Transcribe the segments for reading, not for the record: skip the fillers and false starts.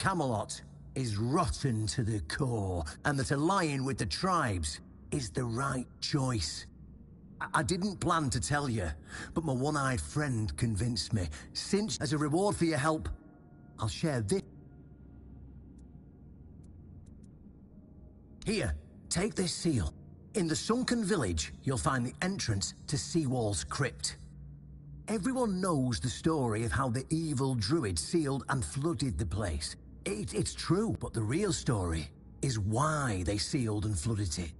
Camelot is rotten to the core, and that aligning with the tribes is the right choice. I didn't plan to tell you, but my one-eyed friend convinced me. Since, as a reward for your help, I'll share this. Here, take this seal. In the sunken village, you'll find the entrance to Seawall's crypt. Everyone knows the story of how the evil druid sealed and flooded the place. It's true, but the real story is why they sealed and flooded it.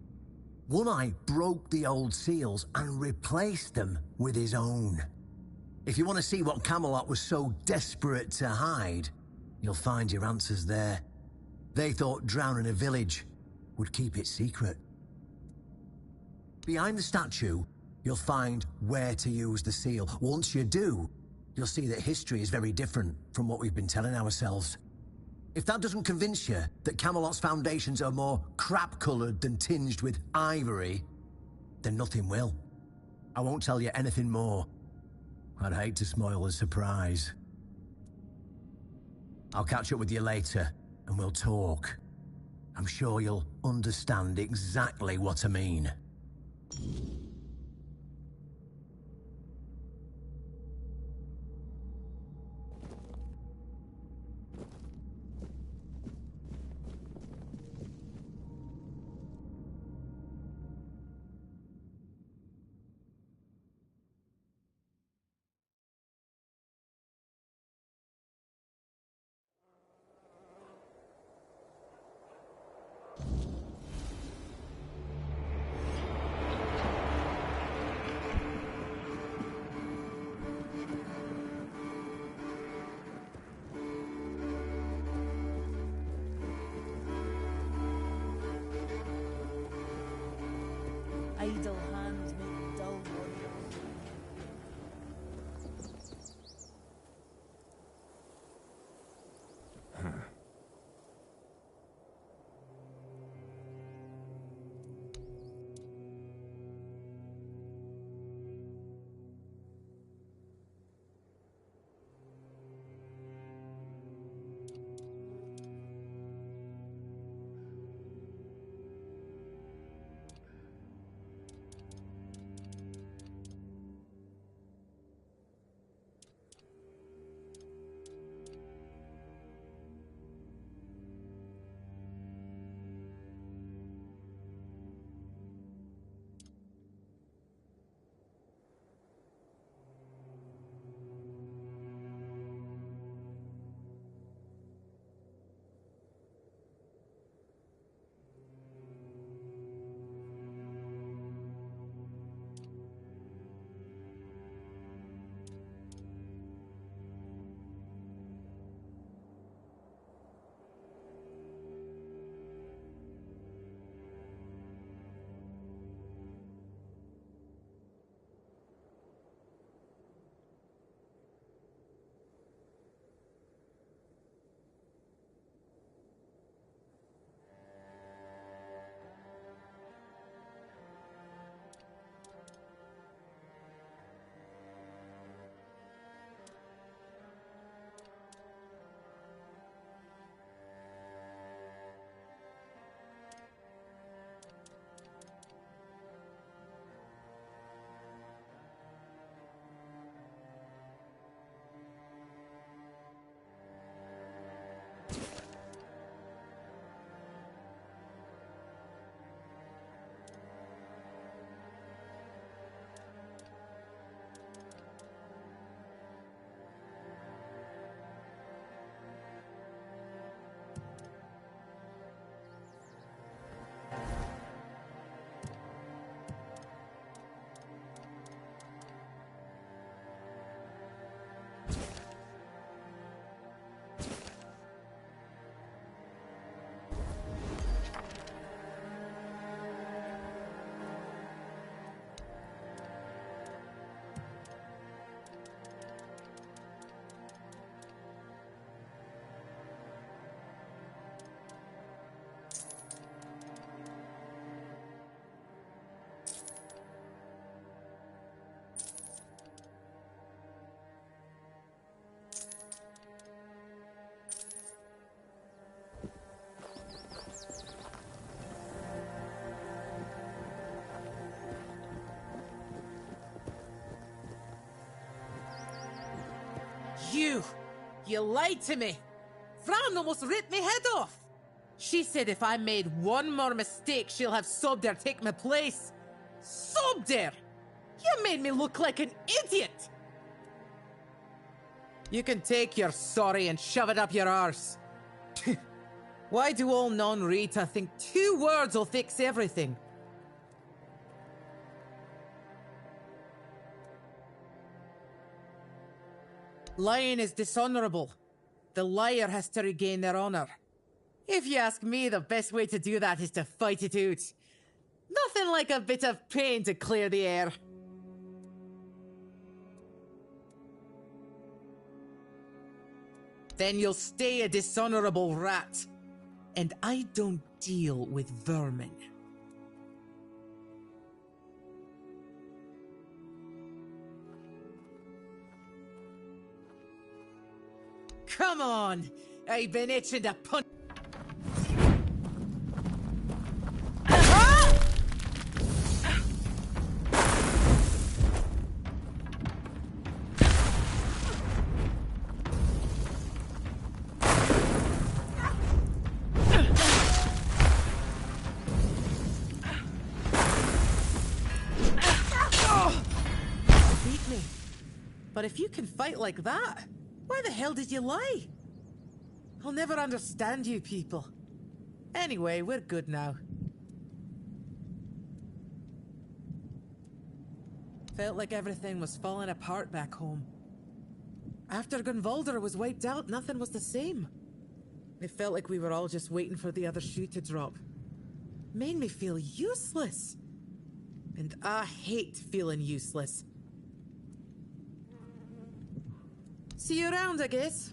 One Eye broke the old seals and replaced them with his own. If you want to see what Camelot was so desperate to hide, you'll find your answers there. They thought drowning a village would keep it secret. Behind the statue, you'll find where to use the seal. Once you do, you'll see that history is very different from what we've been telling ourselves. If that doesn't convince you that Camelot's foundations are more crap-coloured than tinged with ivory, then nothing will. I won't tell you anything more. I'd hate to spoil the surprise. I'll catch up with you later, and we'll talk. I'm sure you'll understand exactly what I mean. You lied to me. Fran almost ripped me head off. She said if I made one more mistake, she'll have Sobder take my place. Sobder! You made me look like an idiot! You can take your sorry and shove it up your arse. Why do all non-Rita think 2 words will fix everything? Lying is dishonorable. The liar has to regain their honor. If you ask me, the best way to do that is to fight it out. Nothing like a bit of pain to clear the air. Then you'll stay a dishonorable rat. And I don't deal with vermin. Come on! I've been itching to punch. Beat me. But if you can fight like that, why the hell did you lie? I'll never understand you people. Anyway, we're good now. Felt like everything was falling apart back home. After Gunvalder was wiped out, nothing was the same. It felt like we were all just waiting for the other shoe to drop. Made me feel useless. And I hate feeling useless. See you around, I guess.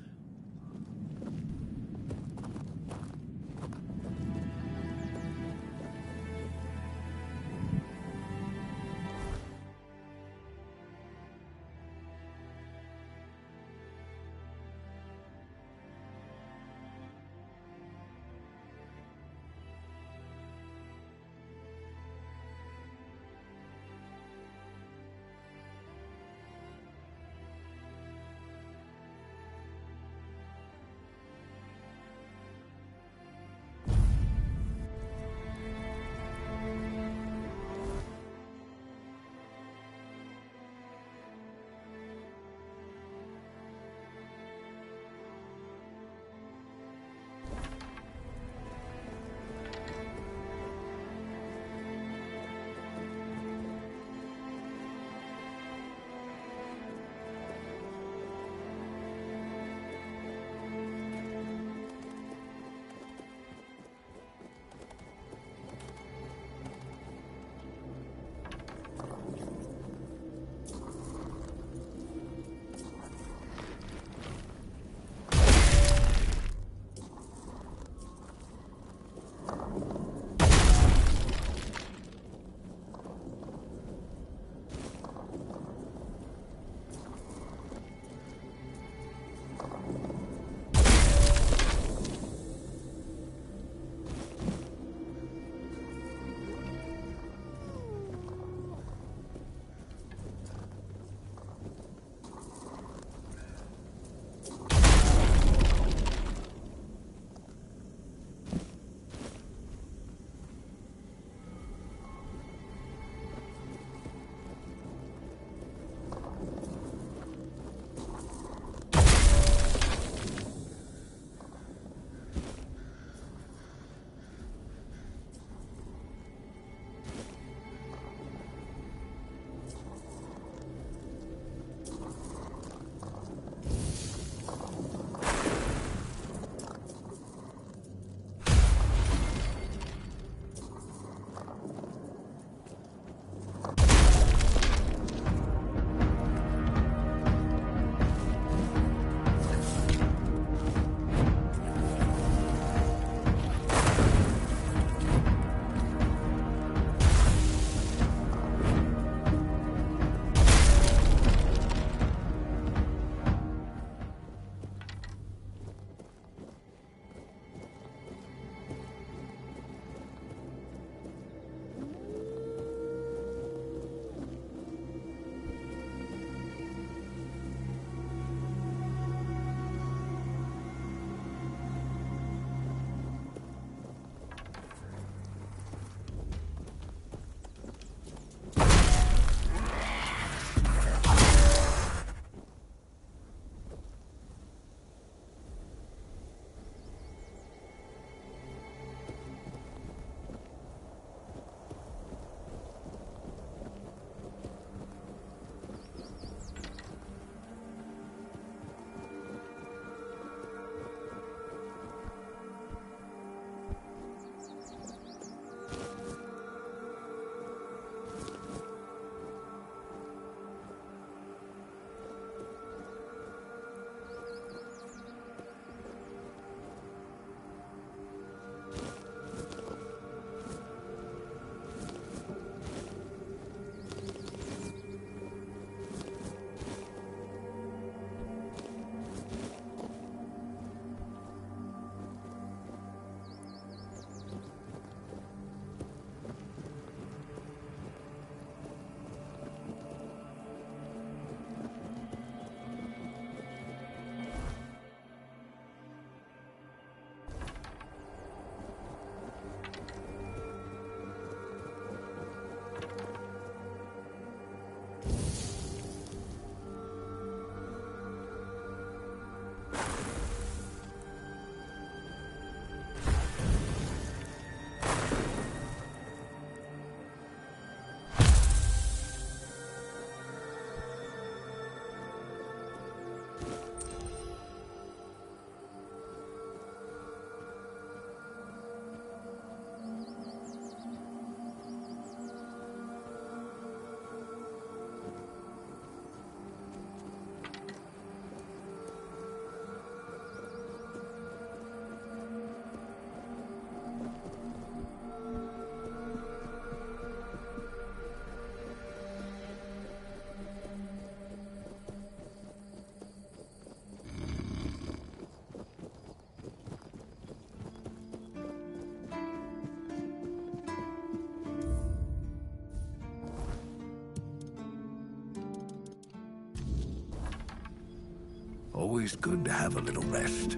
Always good to have a little rest.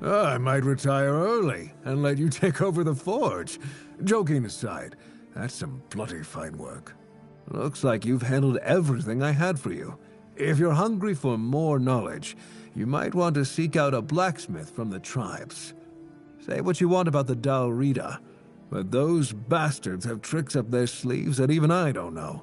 I might retire early and let you take over the forge. Joking aside, that's some bloody fine work. Looks like you've handled everything I had for you. If you're hungry for more knowledge, you might want to seek out a blacksmith from the tribes. Say what you want about the Dalrida, but those bastards have tricks up their sleeves that even I don't know.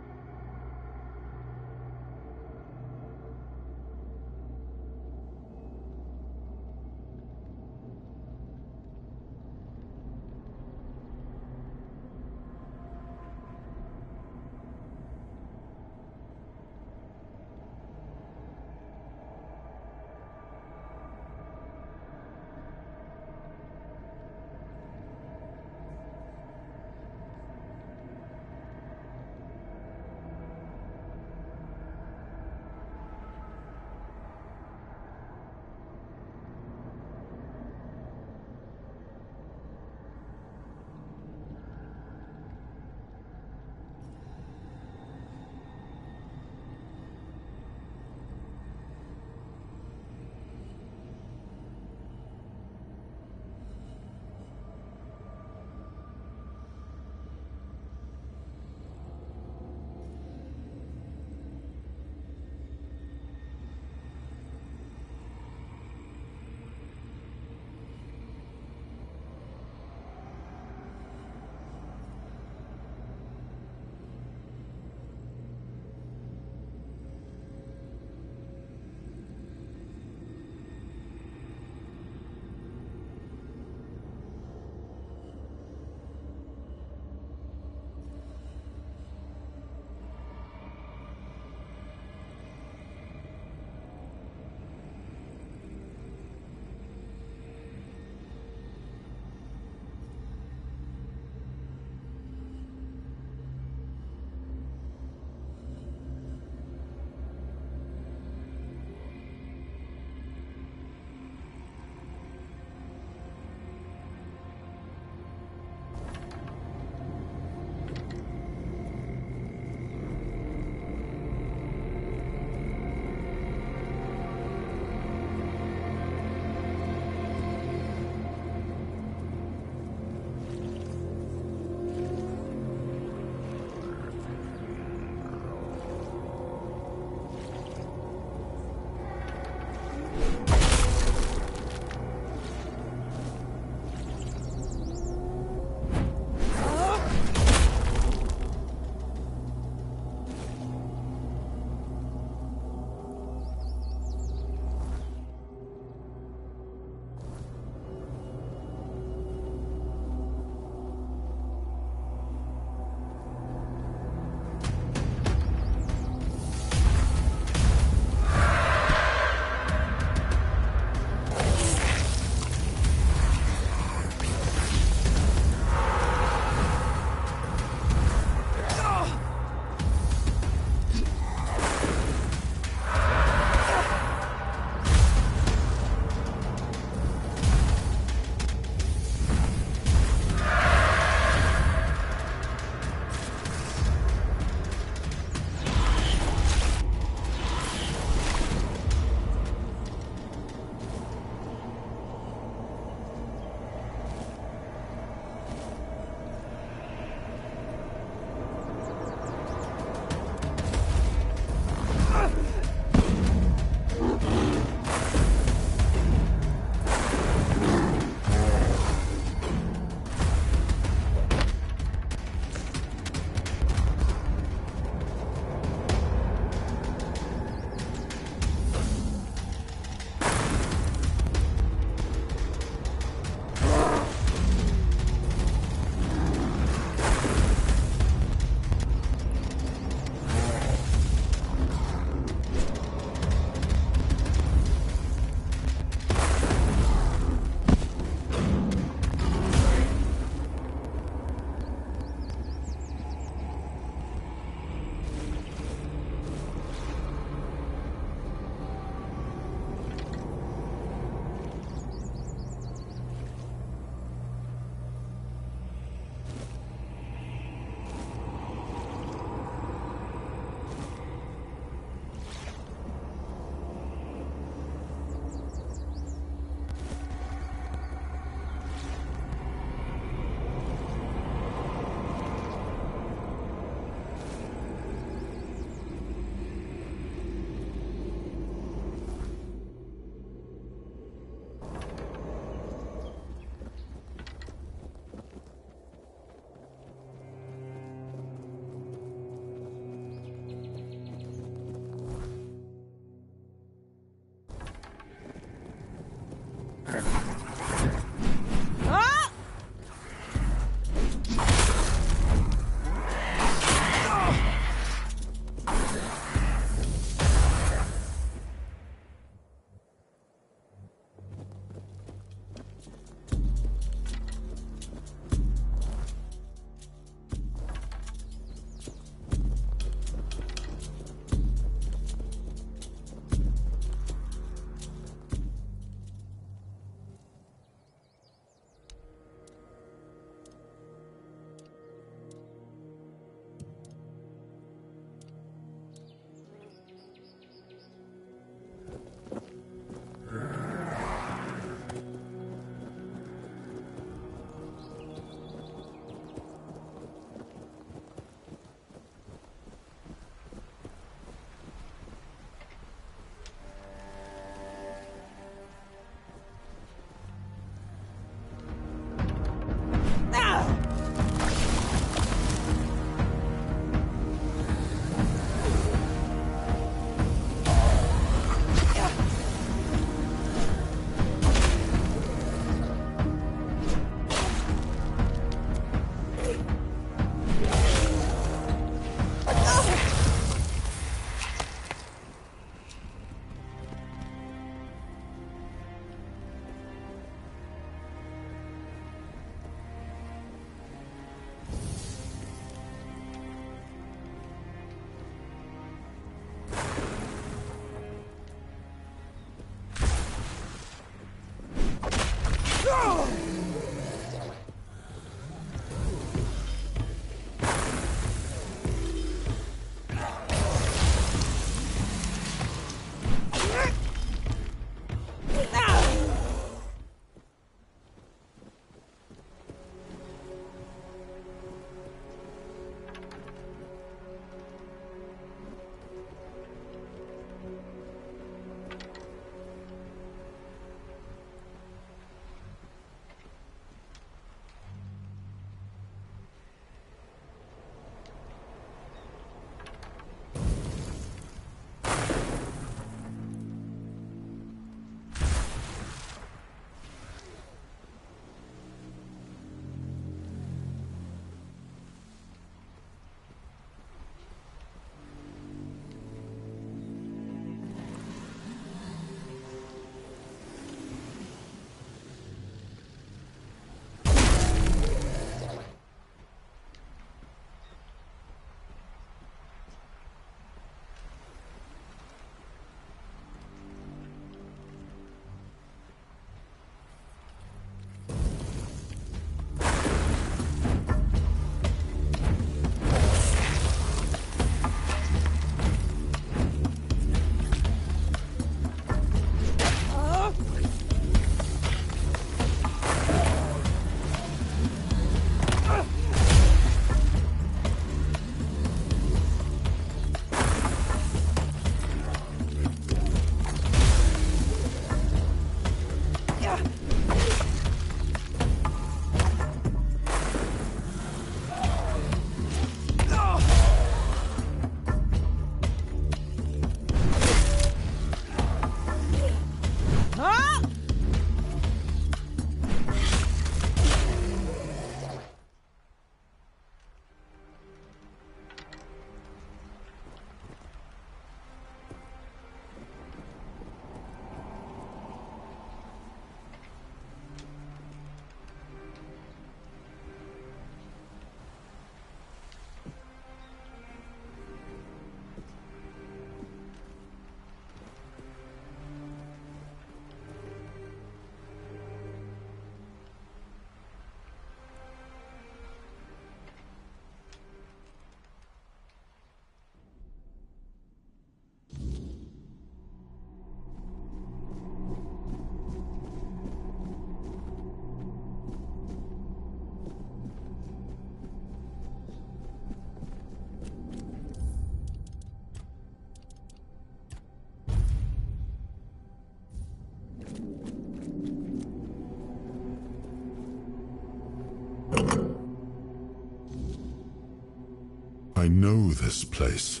I know this place.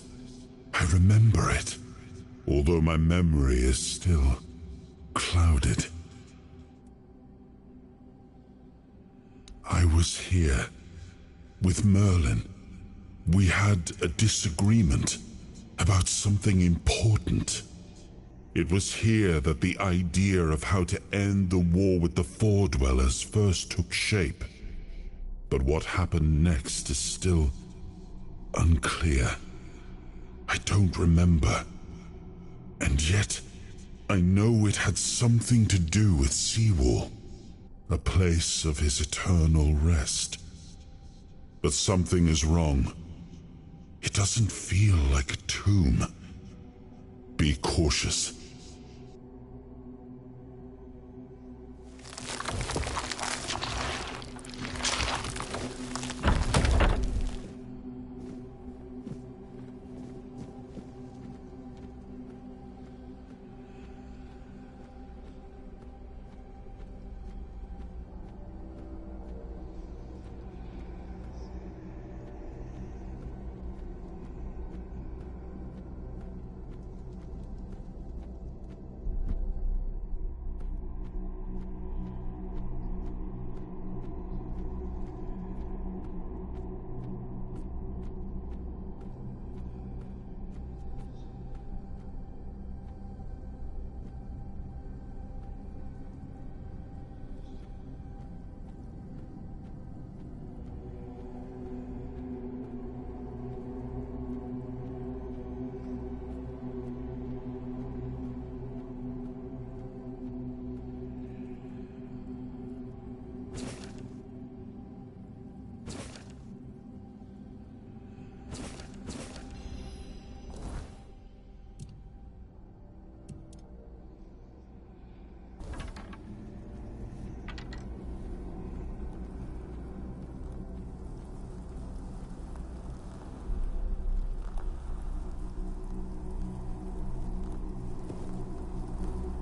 I remember it, although my memory is still clouded. I was here with Merlin. We had a disagreement about something important. It was here that the idea of how to end the war with the Four-Dwellers first took shape. But what happened next is still unclear. I don't remember. And yet, I know it had something to do with Seawall, a place of his eternal rest. But something is wrong. It doesn't feel like a tomb. Be cautious.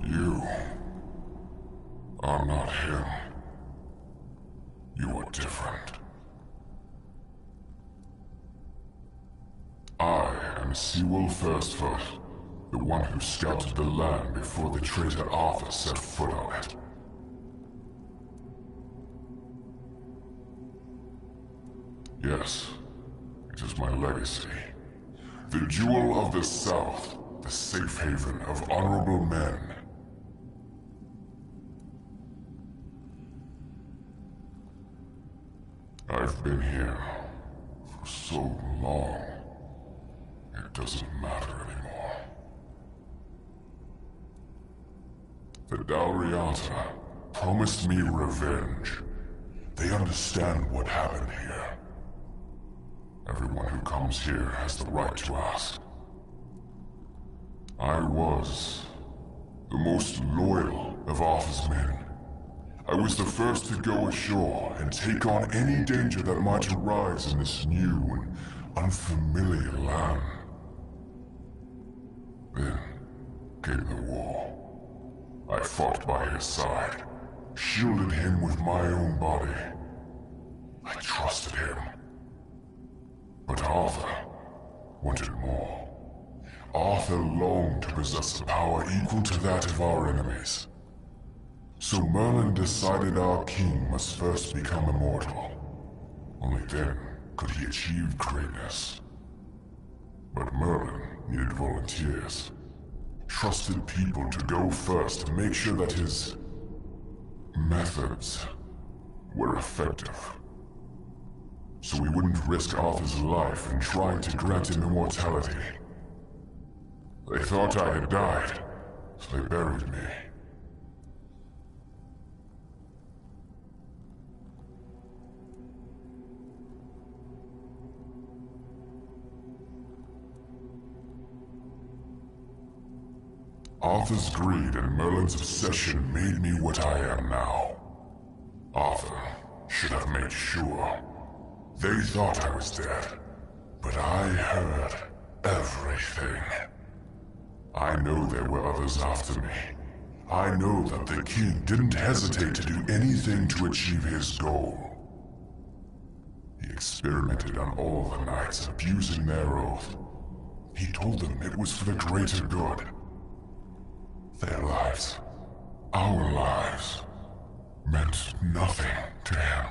You are not him. You are different. I am Seawall Firstfoot, the one who scouted the land before the traitor Arthur set foot on it. Yes, it is my legacy. The Jewel of the South, the safe haven of honorable men. I've been here for so long, it doesn't matter anymore. The Dalriata promised me revenge. They understand what happened here. Everyone who comes here has the right to ask. I was the most loyal of Arthur's men. I was the first to go ashore and take on any danger that might arise in this new and unfamiliar land. Then came the war. I fought by his side, shielded him with my own body. I trusted him. But Arthur wanted more. Arthur longed to possess a power equal to that of our enemies. So Merlin decided our king must first become immortal. Only then could he achieve greatness. But Merlin needed volunteers. Trusted people to go first to make sure that his methods were effective. So we wouldn't risk Arthur's life in trying to grant him immortality. They thought I had died, so they buried me. Arthur's greed and Merlin's obsession made me what I am now. Arthur should have made sure. They thought I was dead, but I heard everything. I know there were others after me. I know that the king didn't hesitate to do anything to achieve his goal. He experimented on all the knights, abusing their oath. He told them it was for the greater good. Their lives, our lives, meant nothing to him.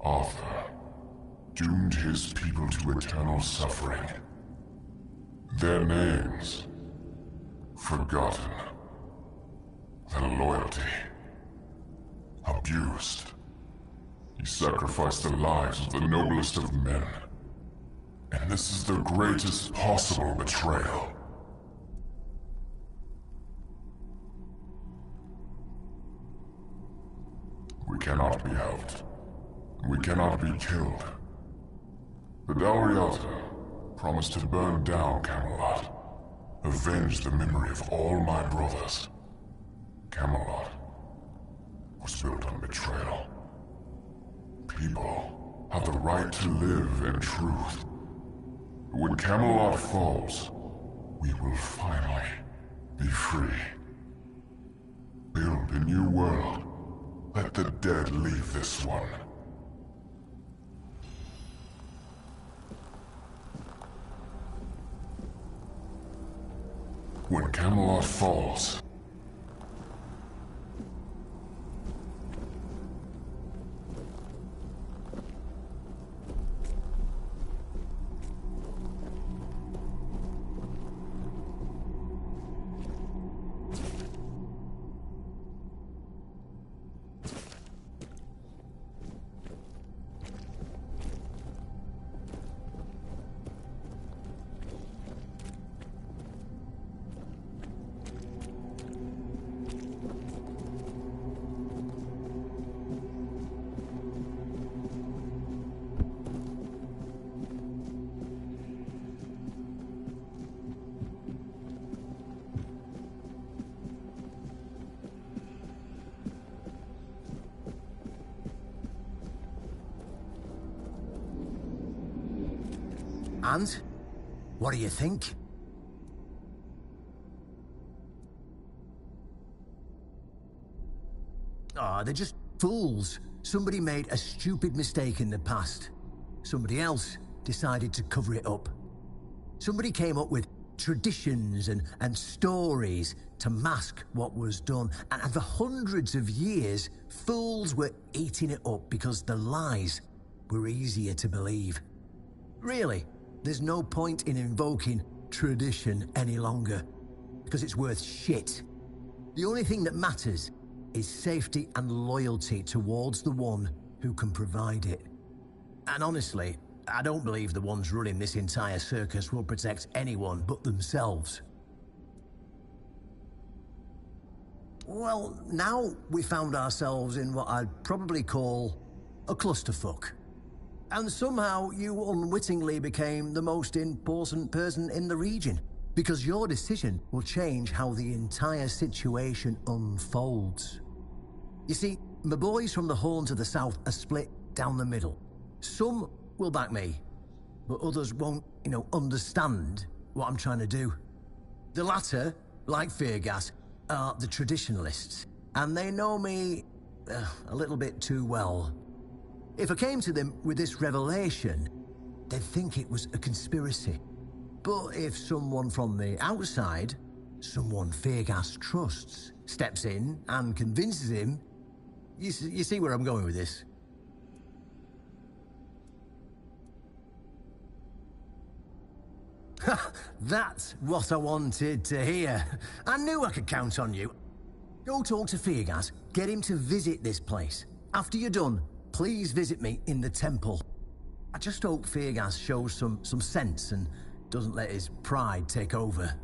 Arthur doomed his people to eternal suffering. Their names forgotten. Their loyalty abused. He sacrificed the lives of the noblest of men. And this is the greatest possible betrayal. We cannot be helped. We cannot be killed. The Dalriata promised to burn down Camelot, avenge the memory of all my brothers. Camelot was built on betrayal. People have the right to live in truth. But when Camelot falls, we will finally be free. Build a new world. Let the dead leave this one. When Camelot falls, And? What do you think? They're just fools. Somebody made a stupid mistake in the past. Somebody else decided to cover it up. Somebody came up with traditions and stories to mask what was done. And for hundreds of years, fools were eating it up because the lies were easier to believe. Really, there's no point in invoking tradition any longer, because it's worth shit. The only thing that matters is safety and loyalty towards the one who can provide it. And honestly, I don't believe the ones running this entire circus will protect anyone but themselves. Well, now we found ourselves in what I'd probably call a clusterfuck. And somehow you unwittingly became the most important person in the region, because your decision will change how the entire situation unfolds. You see, my boys from the Horn to the south are split down the middle. Some will back me, but others won't, understand what I'm trying to do. The latter, like Feargas, are the traditionalists, and they know me a little bit too well. If I came to them with this revelation, they'd think it was a conspiracy. But if someone from the outside, someone Feargas trusts, steps in and convinces him, you see where I'm going with this. That's what I wanted to hear. I knew I could count on you. Go talk to Feargas, get him to visit this place. After you're done, please visit me in the temple. I just hope Feargas shows some sense and doesn't let his pride take over.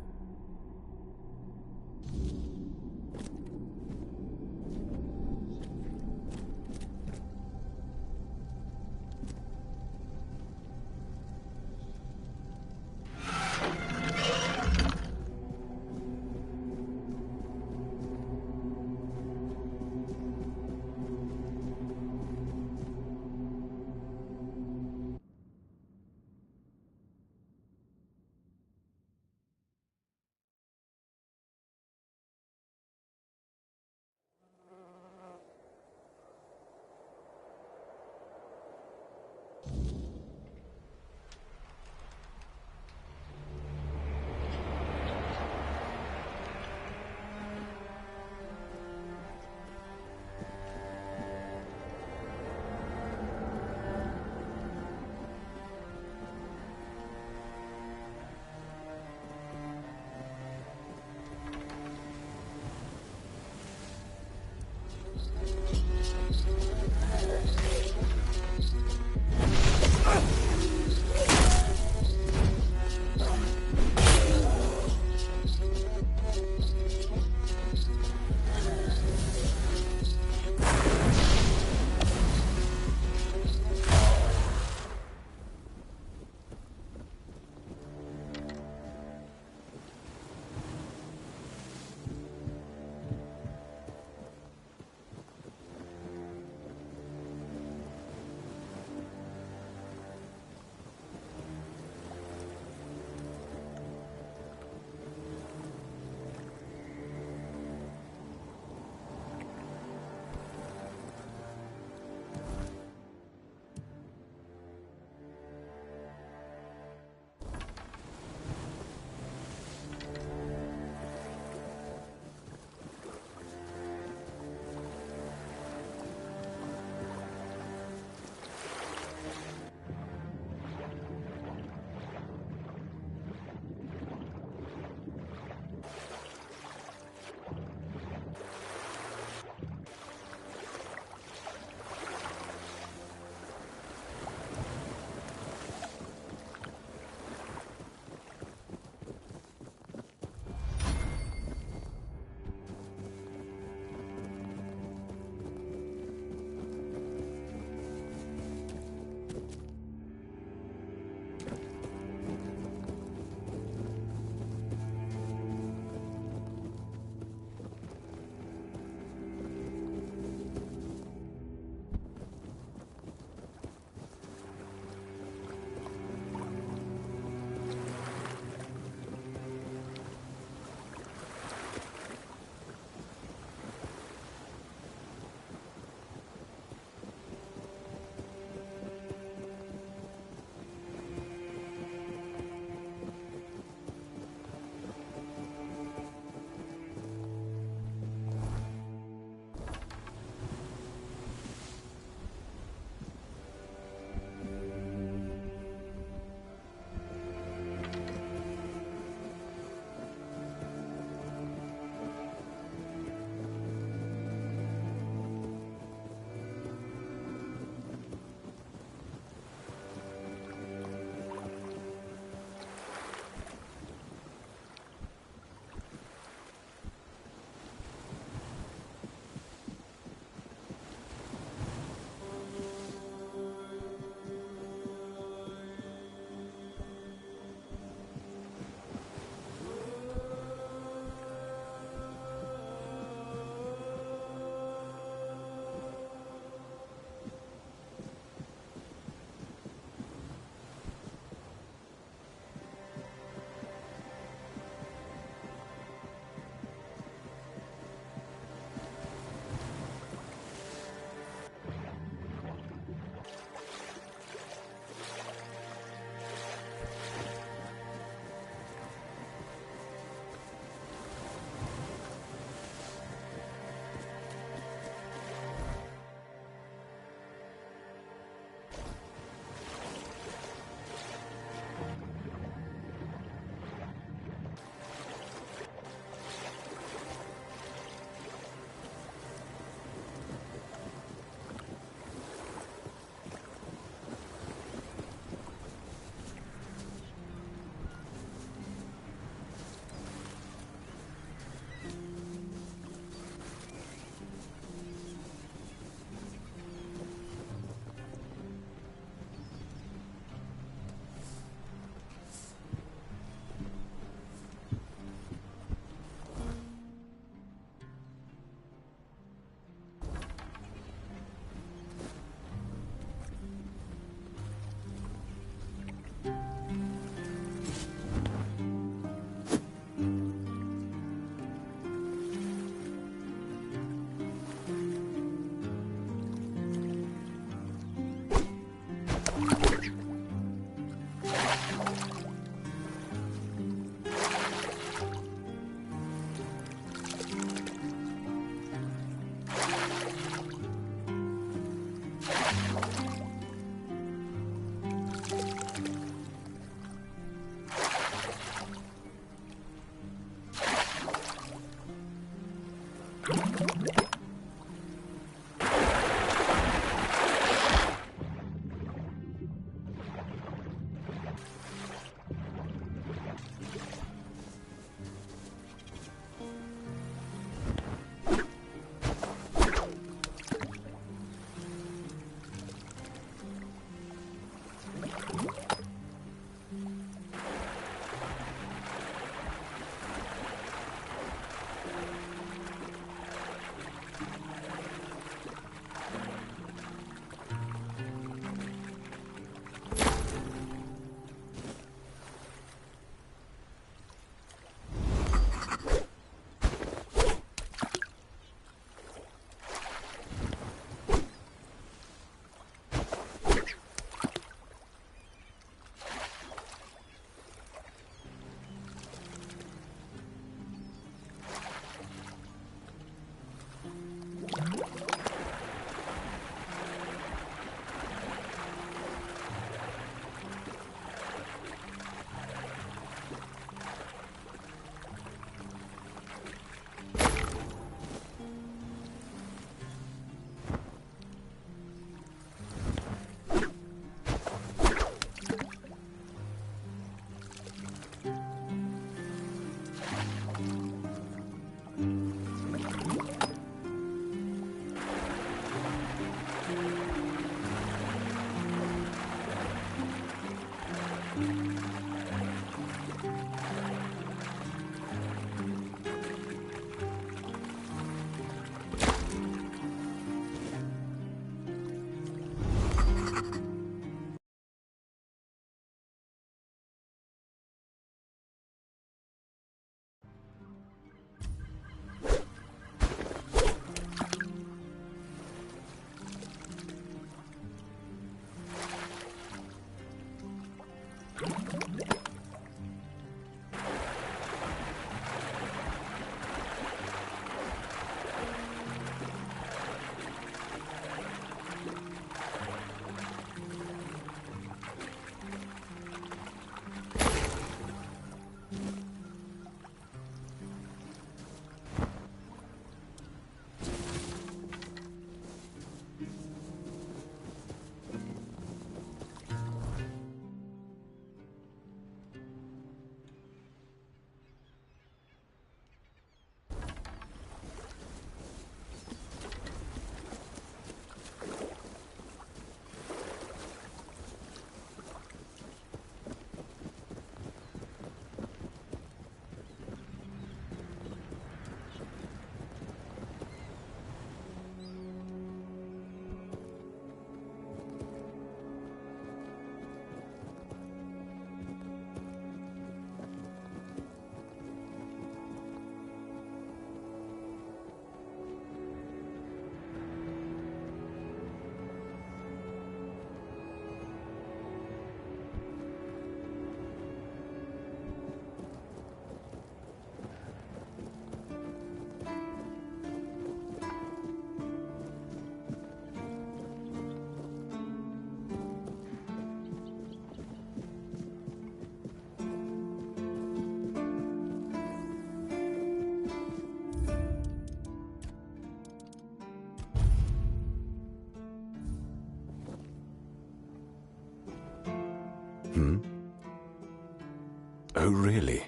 Oh, really?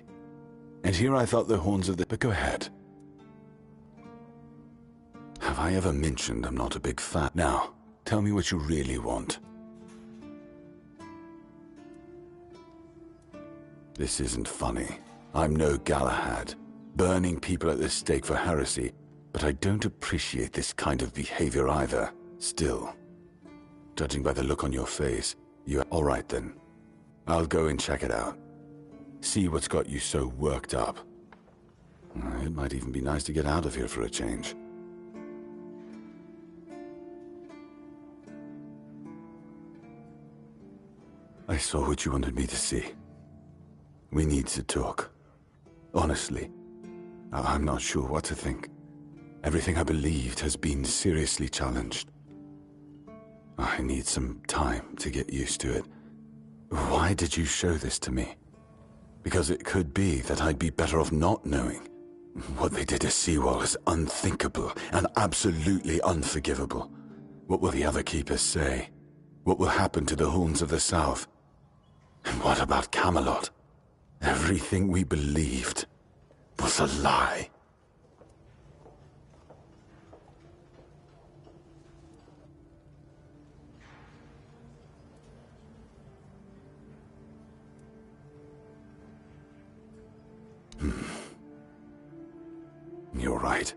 And here I thought the horns of the... But go ahead. Have I ever mentioned I'm not a big fan? Now, tell me what you really want. This isn't funny. I'm no Galahad, burning people at the stake for heresy, but I don't appreciate this kind of behavior either. Still, judging by the look on your face, you're... All right then. I'll go and check it out. See what's got you so worked up. It might even be nice to get out of here for a change. I saw what you wanted me to see. We need to talk. Honestly, I'm not sure what to think. Everything I believed has been seriously challenged. I need some time to get used to it. Why did you show this to me? Because it could be that I'd be better off not knowing. What they did to Seawall is unthinkable and absolutely unforgivable. What will the other keepers say? What will happen to the Horns of the South? And what about Camelot? Everything we believed was a lie. You're right.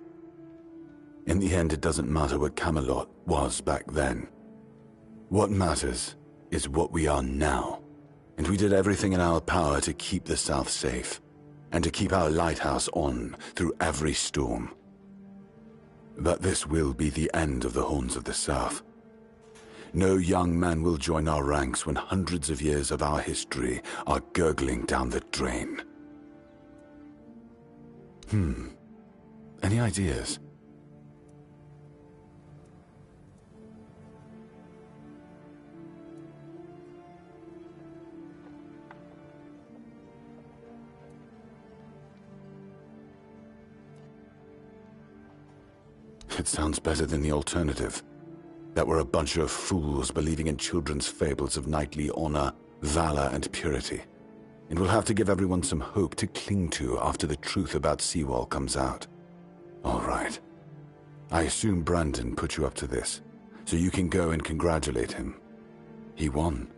In the end, it doesn't matter what Camelot was back then. What matters is what we are now. And we did everything in our power to keep the South safe, and to keep our lighthouse on through every storm. But this will be the end of the Horns of the South. No young man will join our ranks when hundreds of years of our history are gurgling down the drain. Any ideas? It sounds better than the alternative. That we're a bunch of fools believing in children's fables of knightly honor, valor, and purity. And we'll have to give everyone some hope to cling to after the truth about Seawall comes out. All right. I assume Brandon put you up to this, so you can go and congratulate him. He won.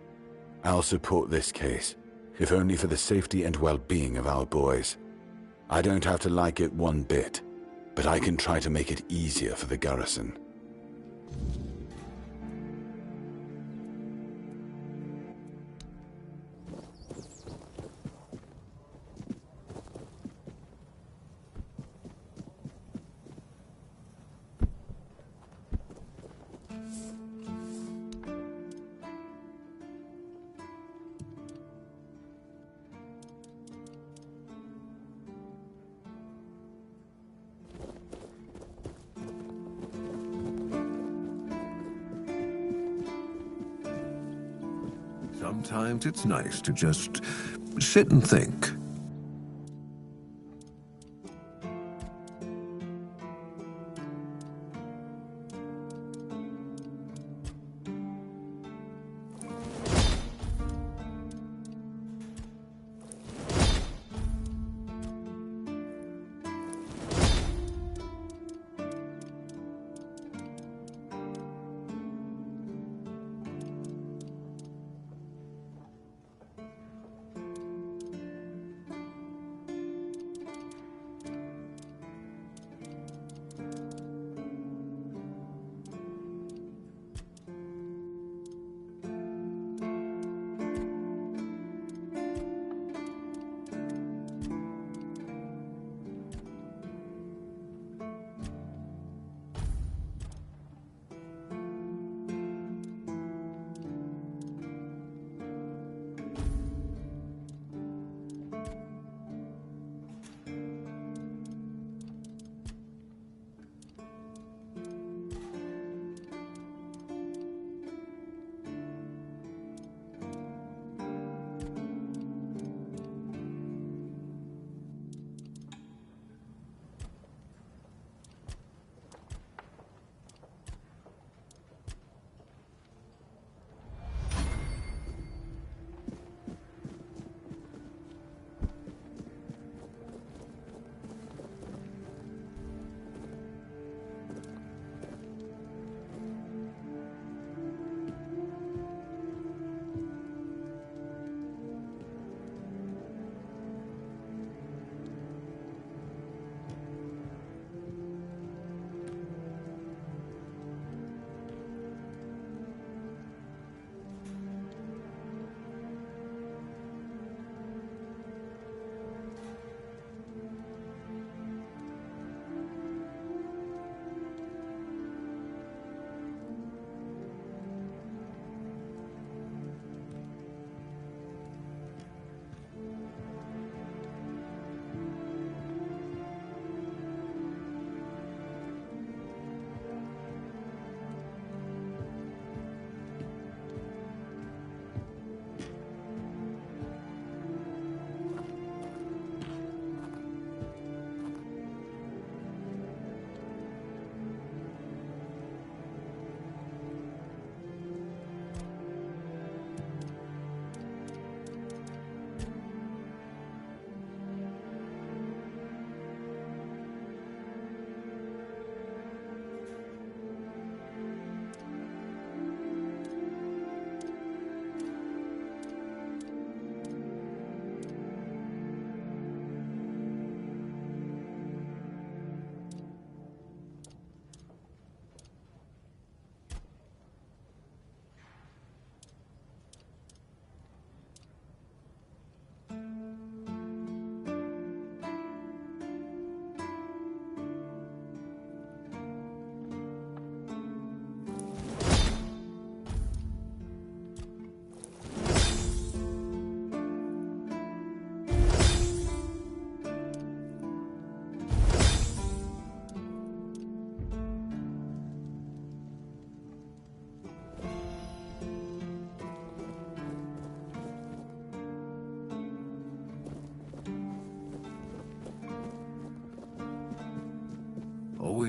I'll support this case, if only for the safety and well-being of our boys. I don't have to like it one bit, but I can try to make it easier for the garrison. Sometimes it's nice to just sit and think.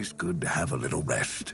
always good to have a little rest.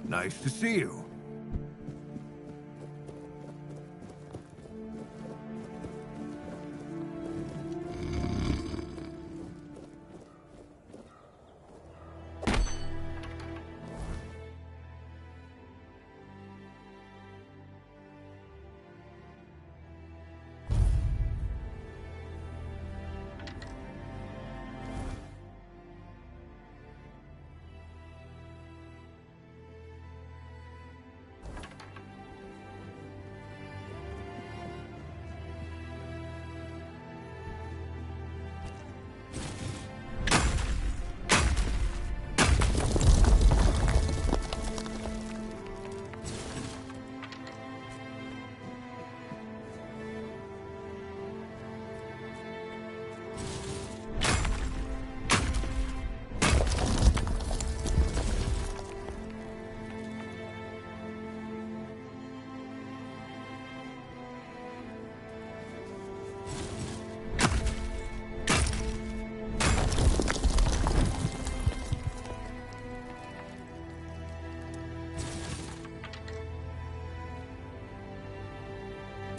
Nice to see you.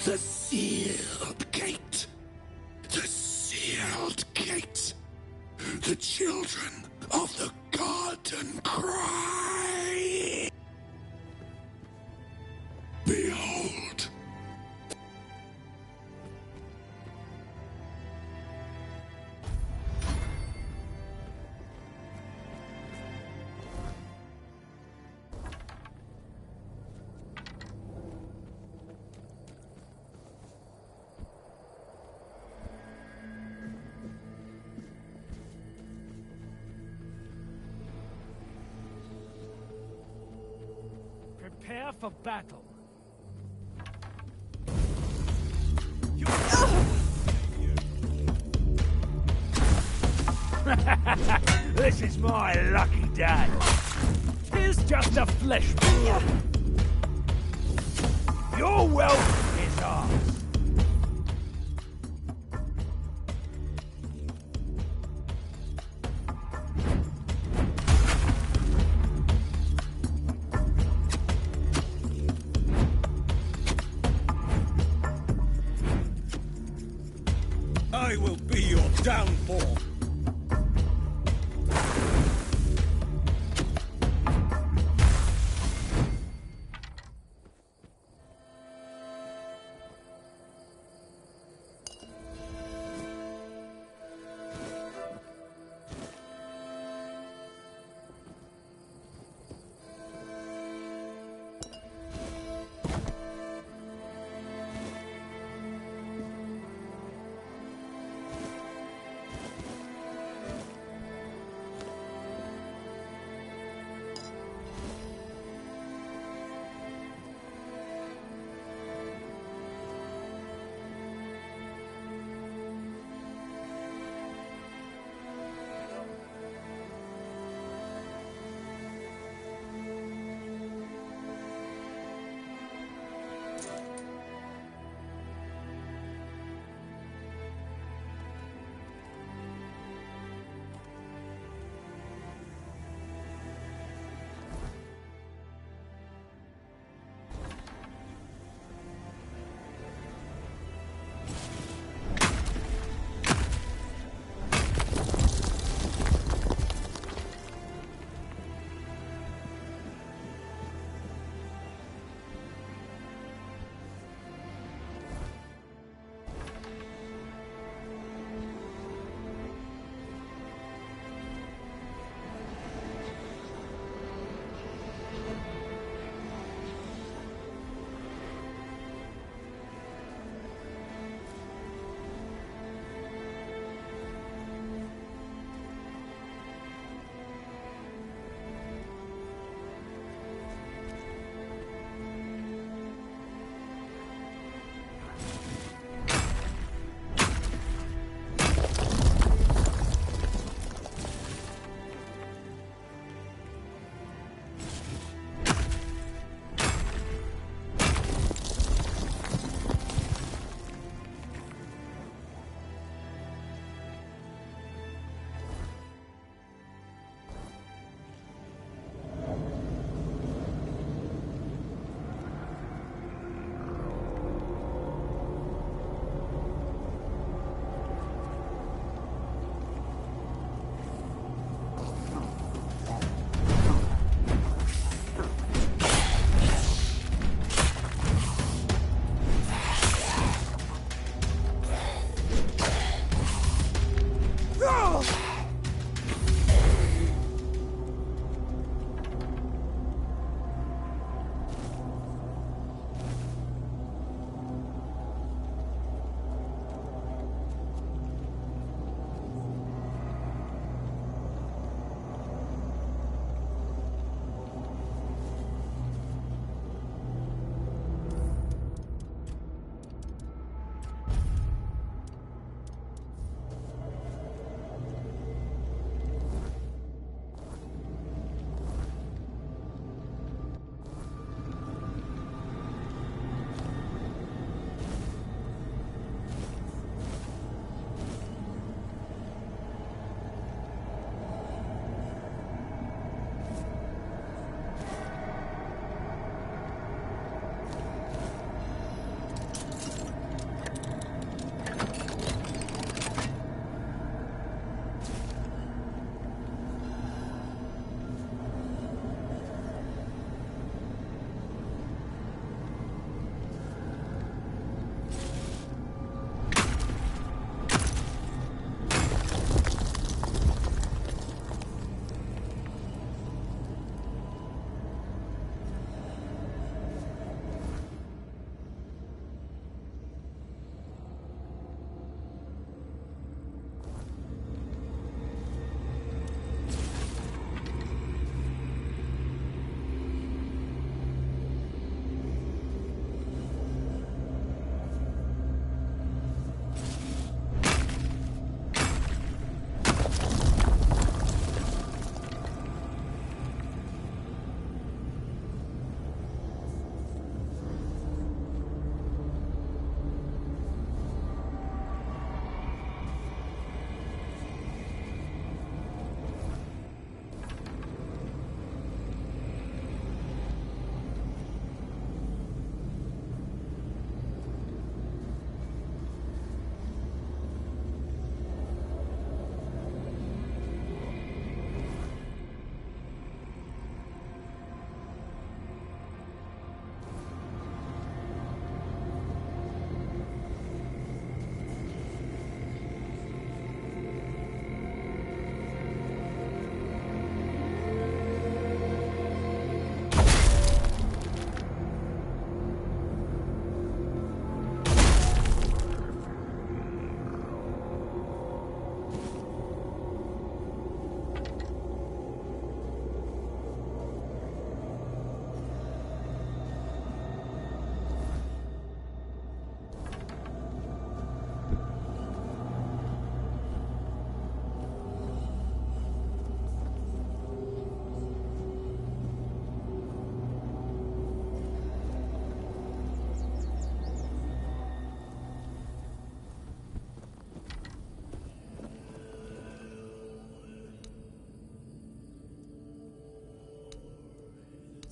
The sealed gate. The sealed gate. The children of the garden cry. Behold. Prepare for battle. This is my lucky day. Here's just a flesh wound. Your wealth is ours. I will be your downfall.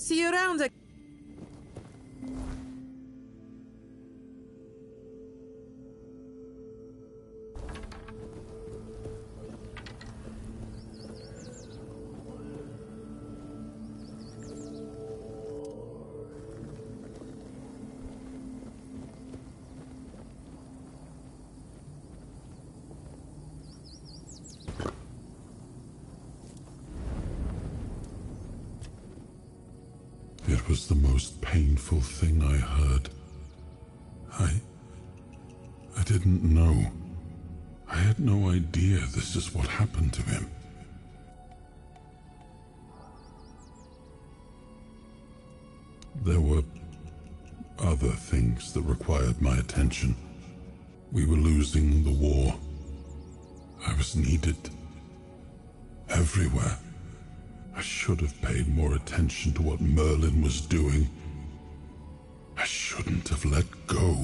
See you around. It was the most painful thing I heard. I didn't know. I had no idea this is what happened to him. There were other things that required my attention. We were losing the war. I was needed everywhere. I should have paid more attention to what Merlin was doing. I shouldn't have let go.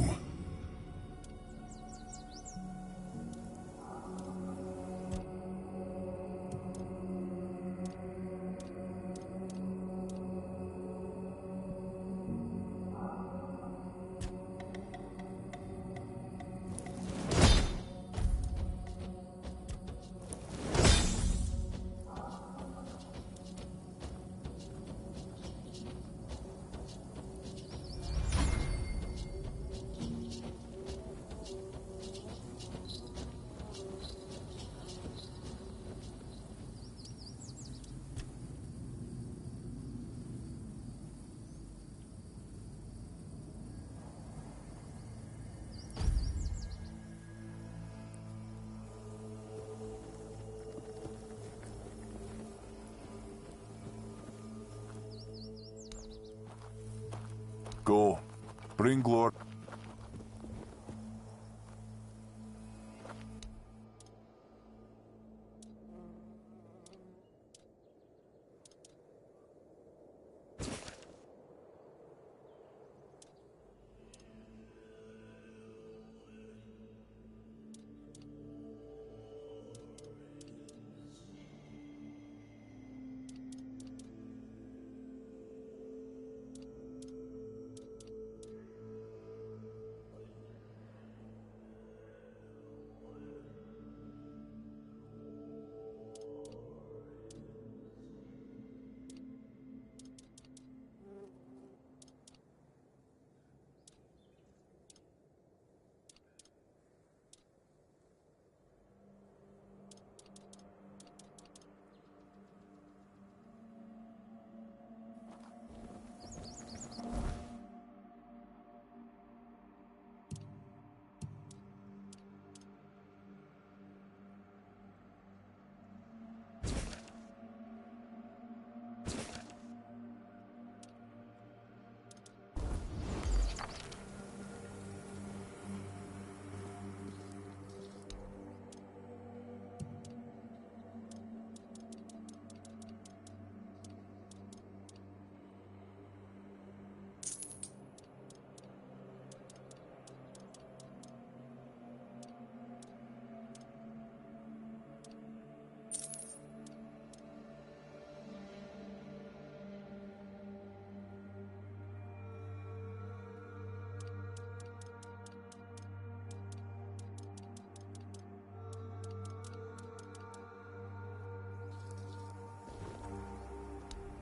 Go. Bring glory.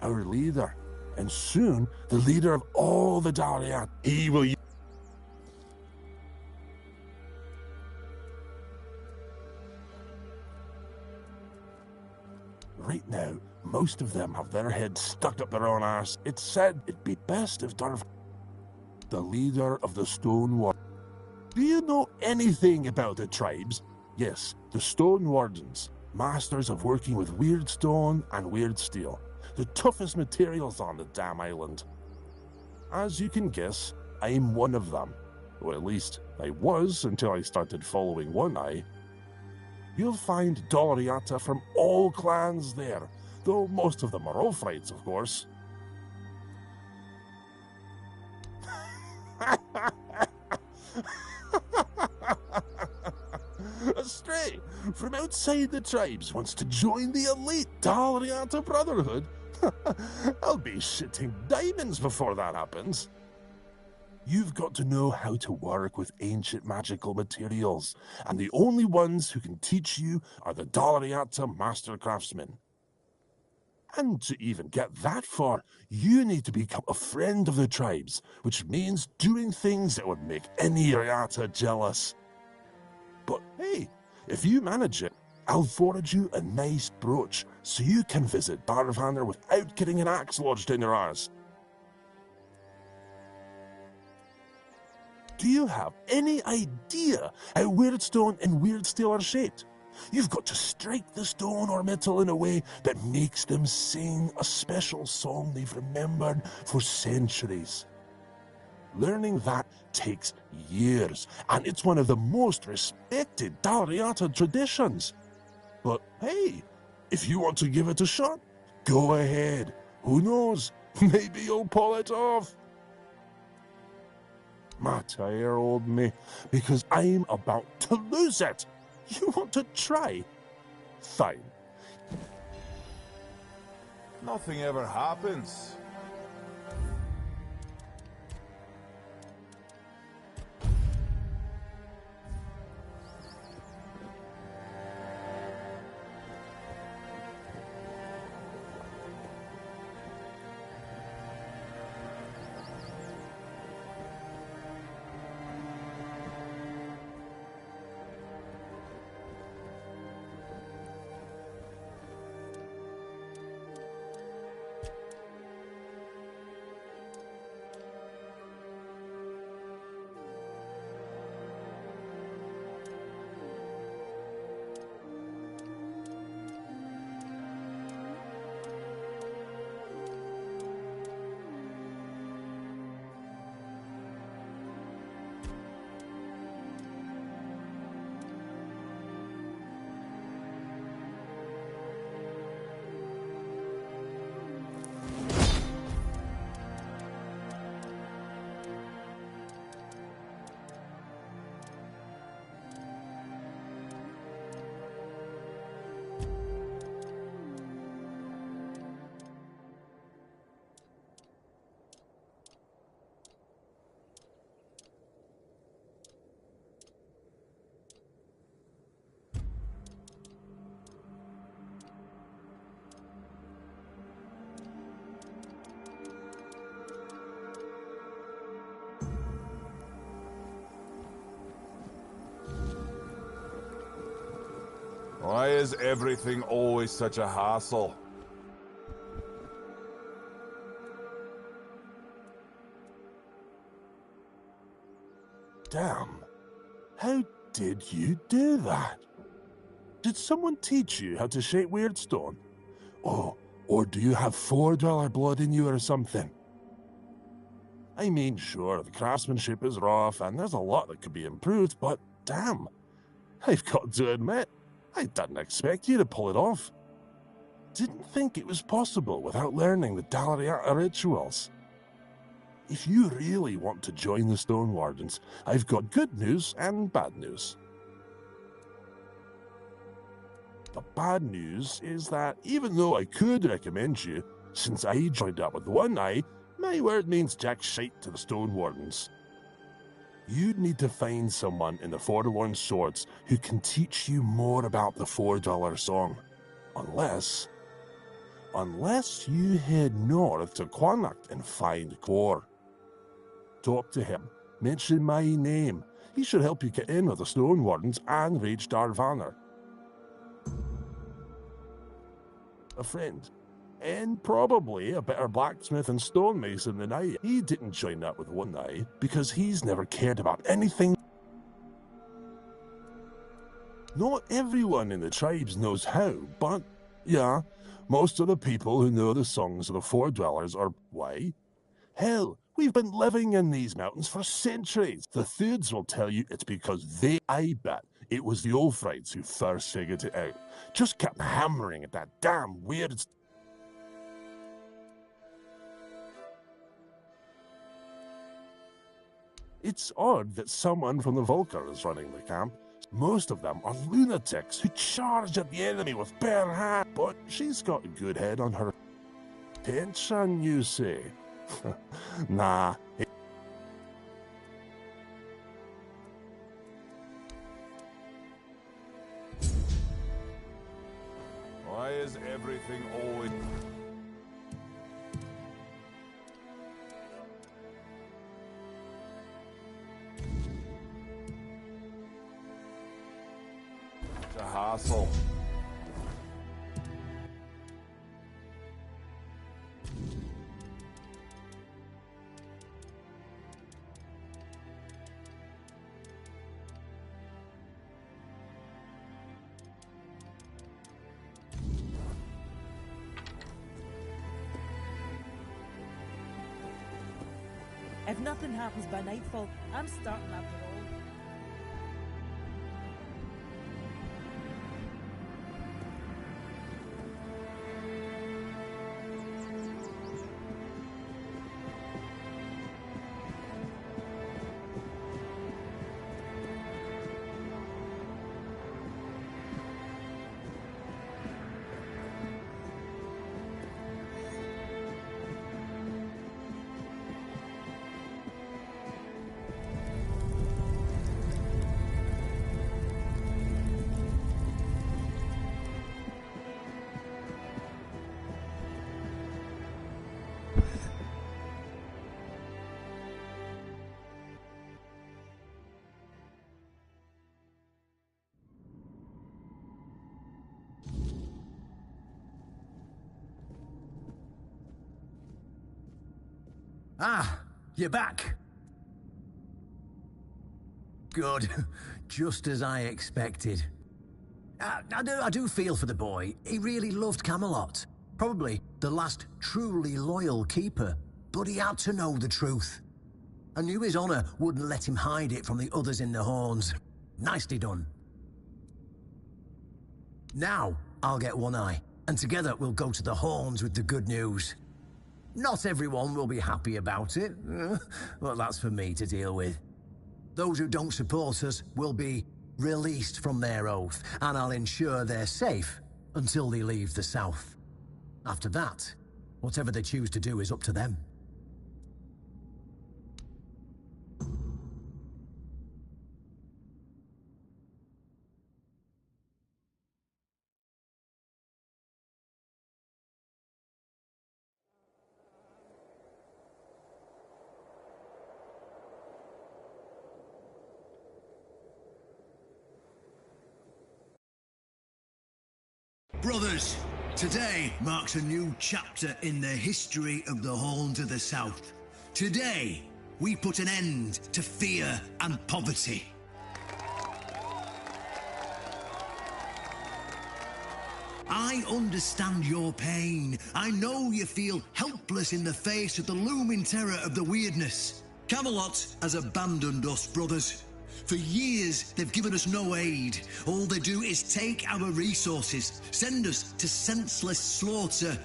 Our leader, and soon the leader of all the Dalian. He will. Right now, most of them have their heads stuck up their own arse. It's said it'd be best if Durf, the leader of the Stone Wardens. Do you know anything about the tribes? Yes, the Stone Wardens, masters of working with weird stone and weird steel. The toughest materials on the damn island. As you can guess, I'm one of them. Or at least, I was until I started following One Eye. You'll find Doloriata from all clans there, though most of them are Ulfrites, of course. A stray from outside the tribes wants to join the elite Doloriata Brotherhood. I'll be shitting diamonds before that happens. You've got to know how to work with ancient magical materials, and the only ones who can teach you are the Dalriata Master Craftsmen. And to even get that far, you need to become a friend of the tribes, which means doing things that would make any Riata jealous. But hey, if you manage it, I'll forge you a nice brooch so you can visit Darvanar without getting an axe lodged in your arse. Do you have any idea how Weirdstone and Weirdsteel are shaped? You've got to strike the stone or metal in a way that makes them sing a special song they've remembered for centuries. Learning that takes years, and it's one of the most respected Dalriata traditions. But hey, if you want to give it a shot, go ahead. Who knows? Maybe you'll pull it off. Matter, old me, because I'm about to lose it. You want to try? Fine. Nothing ever happens. Why is everything always such a hassle? Damn. How did you do that? Did someone teach you how to shape Weirdstone? Oh, or do you have $4 blood in you or something? I mean, sure, the craftsmanship is rough and there's a lot that could be improved, but damn. I've got to admit, I didn't expect you to pull it off. Didn't think it was possible without learning the Dalriata rituals. If you really want to join the Stone Wardens, I've got good news and bad news. The bad news is that even though I could recommend you, since I joined up with one eye, my word means jack shite to the Stone Wardens. You'd need to find someone in the Forlorn Swords who can teach you more about the $4 song. Unless you head north to Quanacht and find Kor. Talk to him. Mention my name. He should help you get in with the Stone Wardens and reach Darvanar. A friend. And probably a better blacksmith and stonemason than I. He didn't join up with one eye because he's never cared about anything. Not everyone in the tribes knows how, but yeah, most of the people who know the songs of the Four Dwellers are why? Hell, we've been living in these mountains for centuries. The Thuds will tell you it's because I bet it was the Ulfrides who first figured it out. Just kept hammering at that damn weird. It's odd that someone from the Volker is running the camp. Most of them are lunatics who charge at the enemy with bare hands, but she's got a good head on her. Attention, you say? Nah. Why is everything always... a hassle? If nothing happens by nightfall, I'm starting after all. Ah, you're back. Good. Just as I expected. I do feel for the boy. He really loved Camelot. Probably the last truly loyal keeper. But he had to know the truth. I knew his honor wouldn't let him hide it from the others in the Horns. Nicely done. Now, I'll get One Eye, and together we'll go to the Horns with the good news. Not everyone will be happy about it. Well, that's for me to deal with. Those who don't support us will be released from their oath, and I'll ensure they're safe until they leave the South. After that, whatever they choose to do is up to them. Brothers, today marks a new chapter in the history of the Horns of the South. Today, we put an end to fear and poverty. I understand your pain. I know you feel helpless in the face of the looming terror of the weirdness. Camelot has abandoned us, brothers. For years, they've given us no aid. All they do is take our resources, send us to senseless slaughter,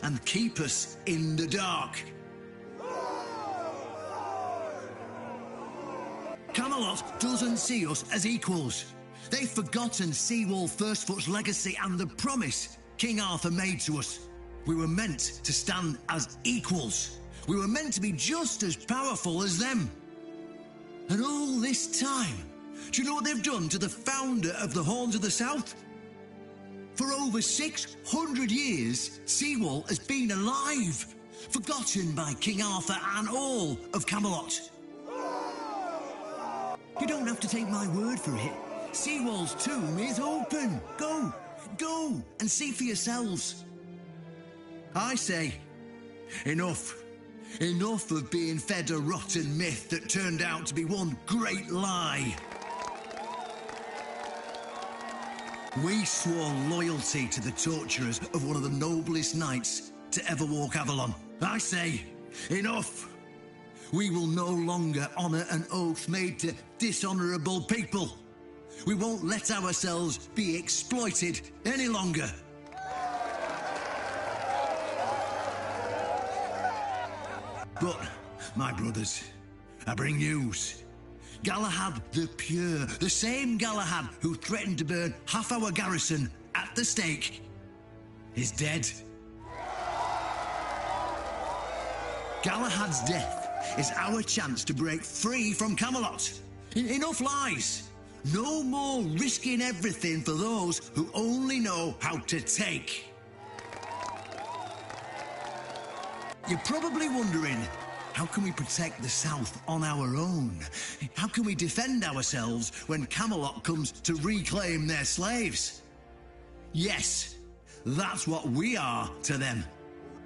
and keep us in the dark. Camelot doesn't see us as equals. They've forgotten Seawall Firstfoot's legacy and the promise King Arthur made to us. We were meant to stand as equals. We were meant to be just as powerful as them. And all this time, do you know what they've done to the founder of the Horns of the South? For over 600 years, Seawall has been alive, forgotten by King Arthur and all of Camelot. You don't have to take my word for it. Seawall's tomb is open. Go and see for yourselves. I say, enough. Enough of being fed a rotten myth that turned out to be one great lie. We swore loyalty to the torturers of one of the noblest knights to ever walk Avalon. I say, enough. We will no longer honour an oath made to dishonourable people. We won't let ourselves be exploited any longer. But, my brothers, I bring news. Galahad the Pure, the same Galahad who threatened to burn half our garrison at the stake, is dead. Galahad's death is our chance to break free from Camelot. Enough lies. No more risking everything for those who only know how to take. You're probably wondering, how can we protect the South on our own? How can we defend ourselves when Camelot comes to reclaim their slaves? Yes, that's what we are to them.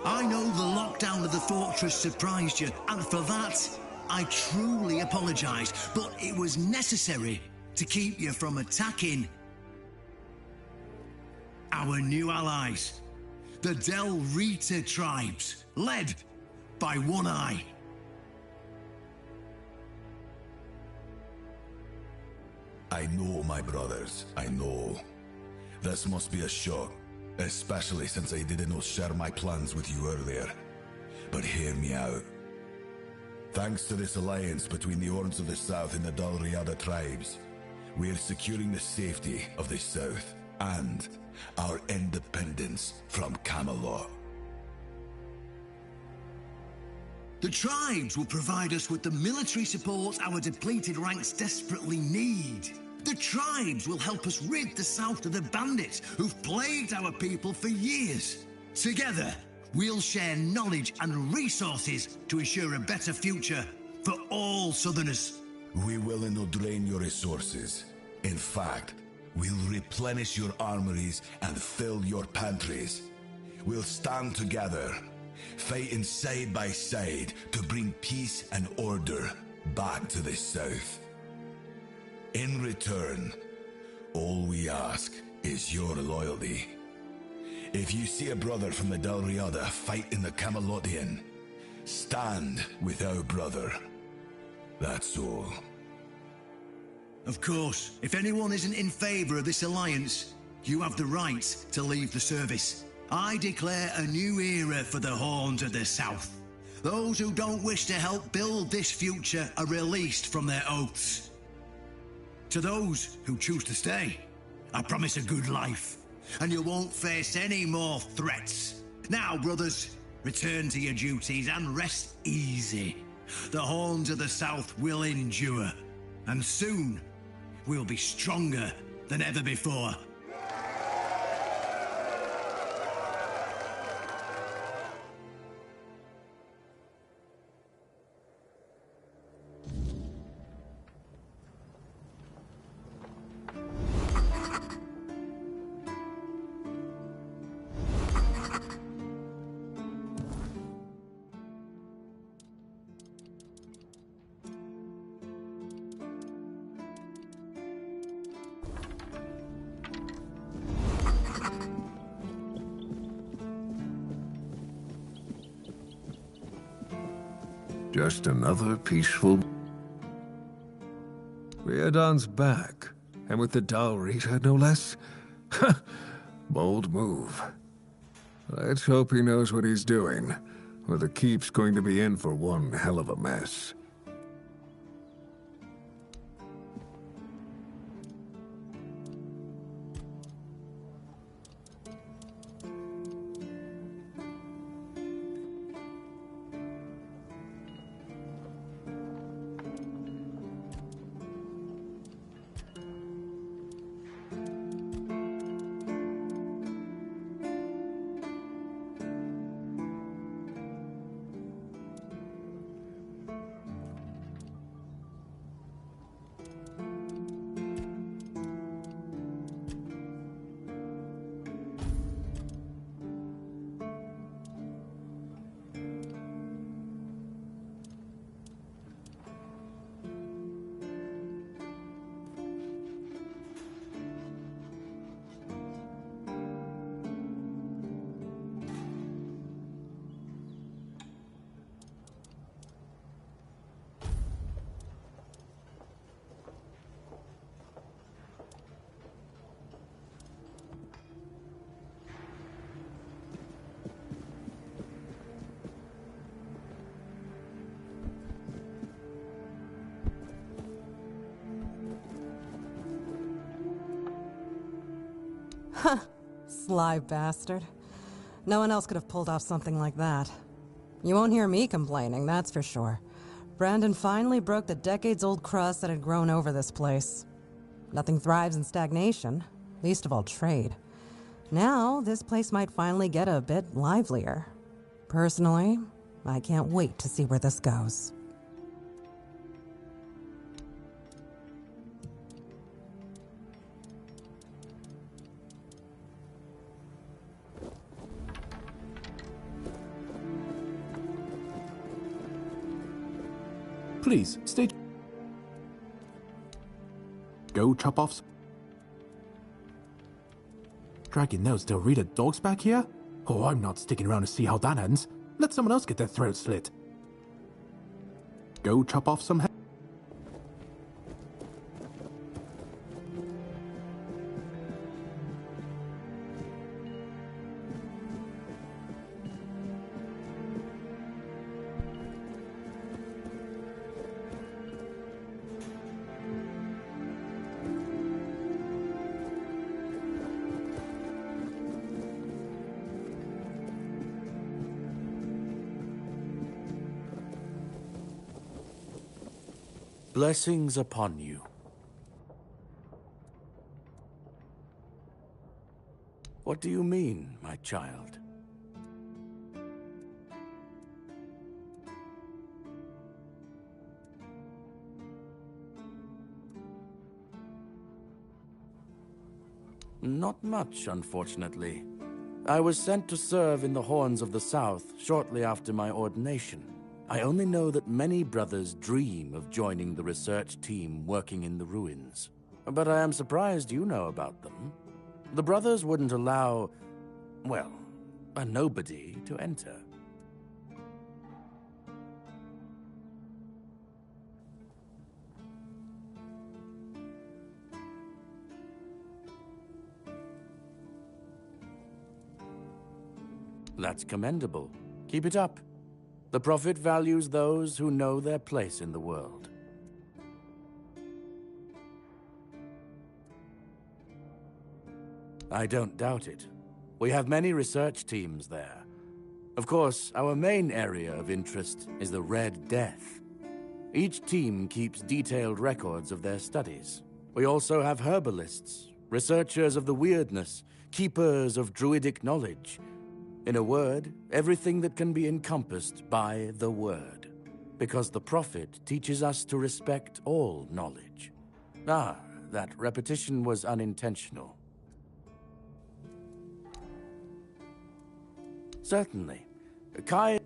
I know the lockdown of the fortress surprised you, and for that, I truly apologize, but it was necessary to keep you from attacking our new allies, the Del Rita tribes, led by One Eye. I know, my brothers, I know. This must be a shock, especially since I didn't share my plans with you earlier. But hear me out. Thanks to this alliance between the Orns of the South and the Dal Riada tribes, we are securing the safety of the South and our independence from Camelot. The tribes will provide us with the military support our depleted ranks desperately need. The tribes will help us rid the South of the bandits who've plagued our people for years. Together, we'll share knowledge and resources to ensure a better future for all Southerners. We will not drain your resources. In fact, we'll replenish your armories and fill your pantries. We'll stand together, fighting side by side to bring peace and order back to the South. In return, all we ask is your loyalty. If you see a brother from the Dal Riada fight in the Camelotian, stand with our brother. That's all. Of course, if anyone isn't in favor of this alliance, you have the right to leave the service. I declare a new era for the Horns of the South. Those who don't wish to help build this future are released from their oaths. To those who choose to stay, I promise a good life, and you won't face any more threats. Now, brothers, return to your duties and rest easy. The Horns of the South will endure, and soon we'll be stronger than ever before. Just another peaceful... Riordan's back, and with the Dal Rita, no less. Bold move. Let's hope he knows what he's doing, or the Keep's going to be in for one hell of a mess. Sly bastard. No one else could have pulled off something like that. You won't hear me complaining, that's for sure. Brandon finally broke the decades-old crust that had grown over this place. Nothing thrives in stagnation, least of all trade. Now, this place might finally get a bit livelier. Personally, I can't wait to see where this goes. Please, stay... Go chop off... Dragging nails to read a dog's back here? Oh, I'm not sticking around to see how that ends. Let someone else get their throat slit. Go chop off some head. Blessings upon you. What do you mean, my child? Not much, unfortunately. I was sent to serve in the Horns of the South shortly after my ordination. I only know that many brothers dream of joining the research team working in the ruins. But I am surprised you know about them. The brothers wouldn't allow, well, a nobody to enter. That's commendable. Keep it up. The Prophet values those who know their place in the world. I don't doubt it. We have many research teams there. Of course, our main area of interest is the Red Death. Each team keeps detailed records of their studies. We also have herbalists, researchers of the weirdness, keepers of druidic knowledge. In a word, everything that can be encompassed by the word. Because the Prophet teaches us to respect all knowledge. Ah, that repetition was unintentional. Certainly. Kai...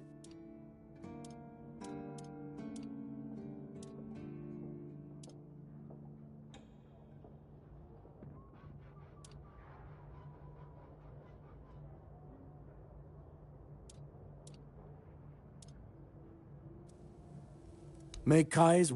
May Kai's...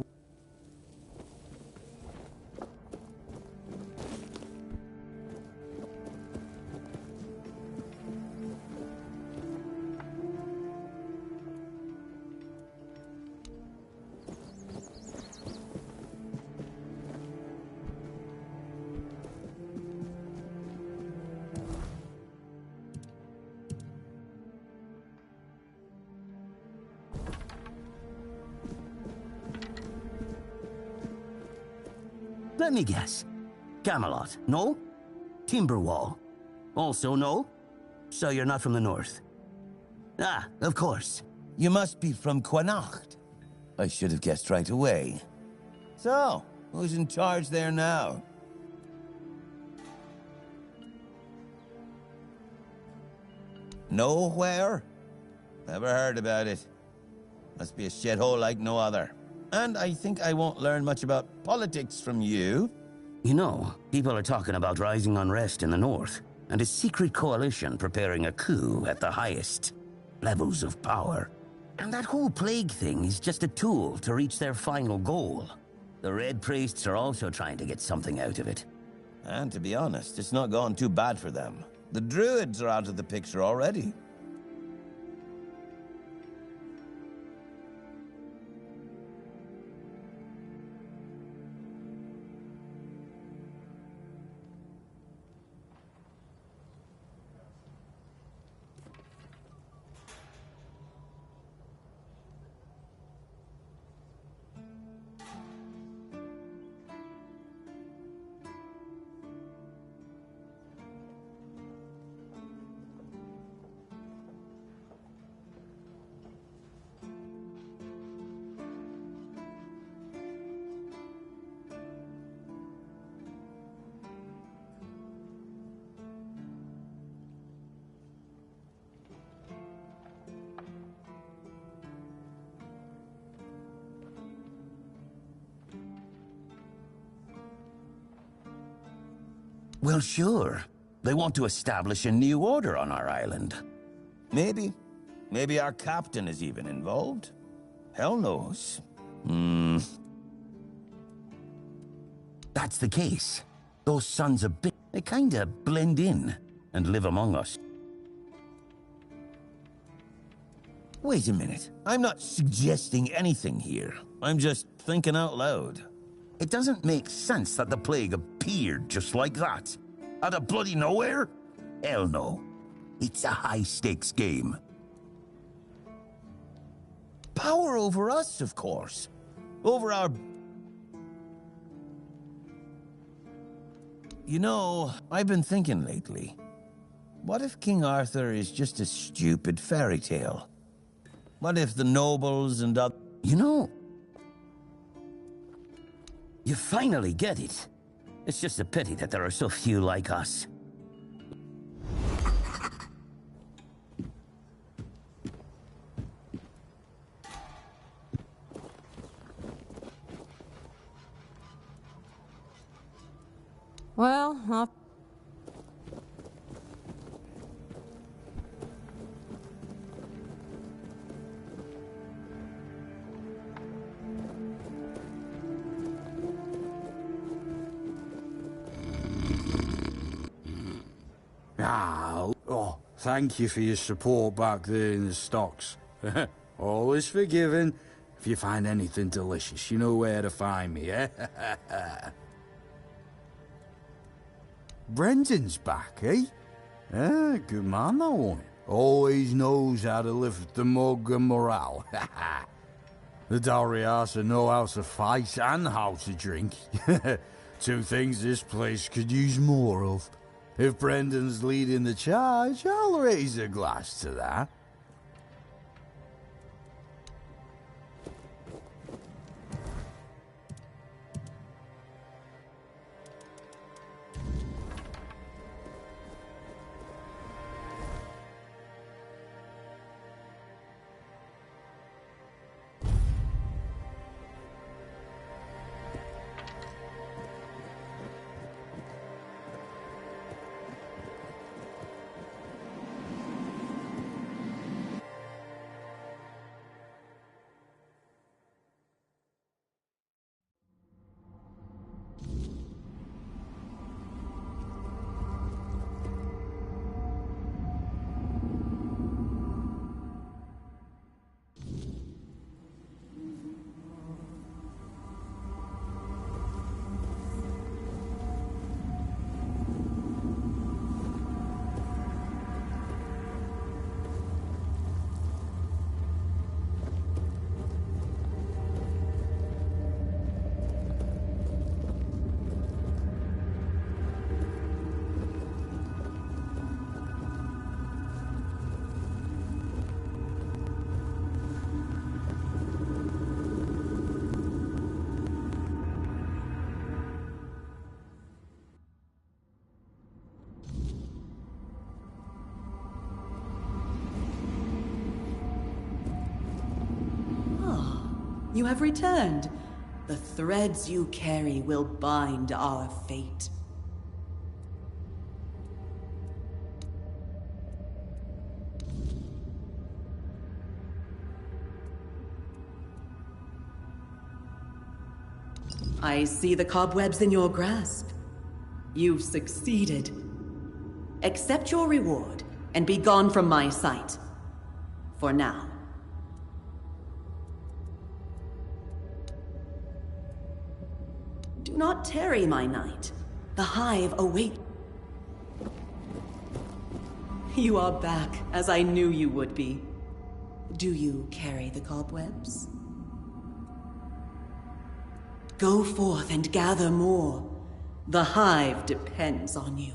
Let me guess. Camelot, no? Timberwall, also no? So you're not from the north? Ah, of course. You must be from Connacht. I should have guessed right away. So, who's in charge there now? Nowhere? Never heard about it. Must be a shithole like no other. And I think I won't learn much about politics from you. You know, people are talking about rising unrest in the north, and a secret coalition preparing a coup at the highest levels of power. And that whole plague thing is just a tool to reach their final goal. The Red Priests are also trying to get something out of it. And to be honest, it's not gone too bad for them. The Druids are out of the picture already. Well, sure. They want to establish a new order on our island. Maybe. Maybe our captain is even involved. Hell knows. That's the case. Those sons of bitch, they kinda blend in and live among us. Wait a minute. I'm not suggesting anything here. I'm just thinking out loud. It doesn't make sense that the plague appeared just like that. Out of bloody nowhere? Hell no. It's a high-stakes game. Power over us, of course. Over our... You know, I've been thinking lately. What if King Arthur is just a stupid fairy tale? What if the nobles and other... You know... You finally get it. It's just a pity that there are so few like us. Well, Thank you for your support back there in the stocks. Always forgiving. If you find anything delicious, you know where to find me, eh? Brendan's back, eh? Good man, that one. Always knows how to lift the mug and morale. The Dalriasa know how to fight and how to drink. Two things this place could use more of. If Brendan's leading the charge, I'll raise a glass to that. You have returned. The threads you carry will bind our fate. I see the cobwebs in your grasp. You've succeeded. Accept your reward and be gone from my sight. For now. Do not tarry, my knight. The hive awaits. You are back, as I knew you would be. Do you carry the cobwebs? Go forth and gather more. The hive depends on you.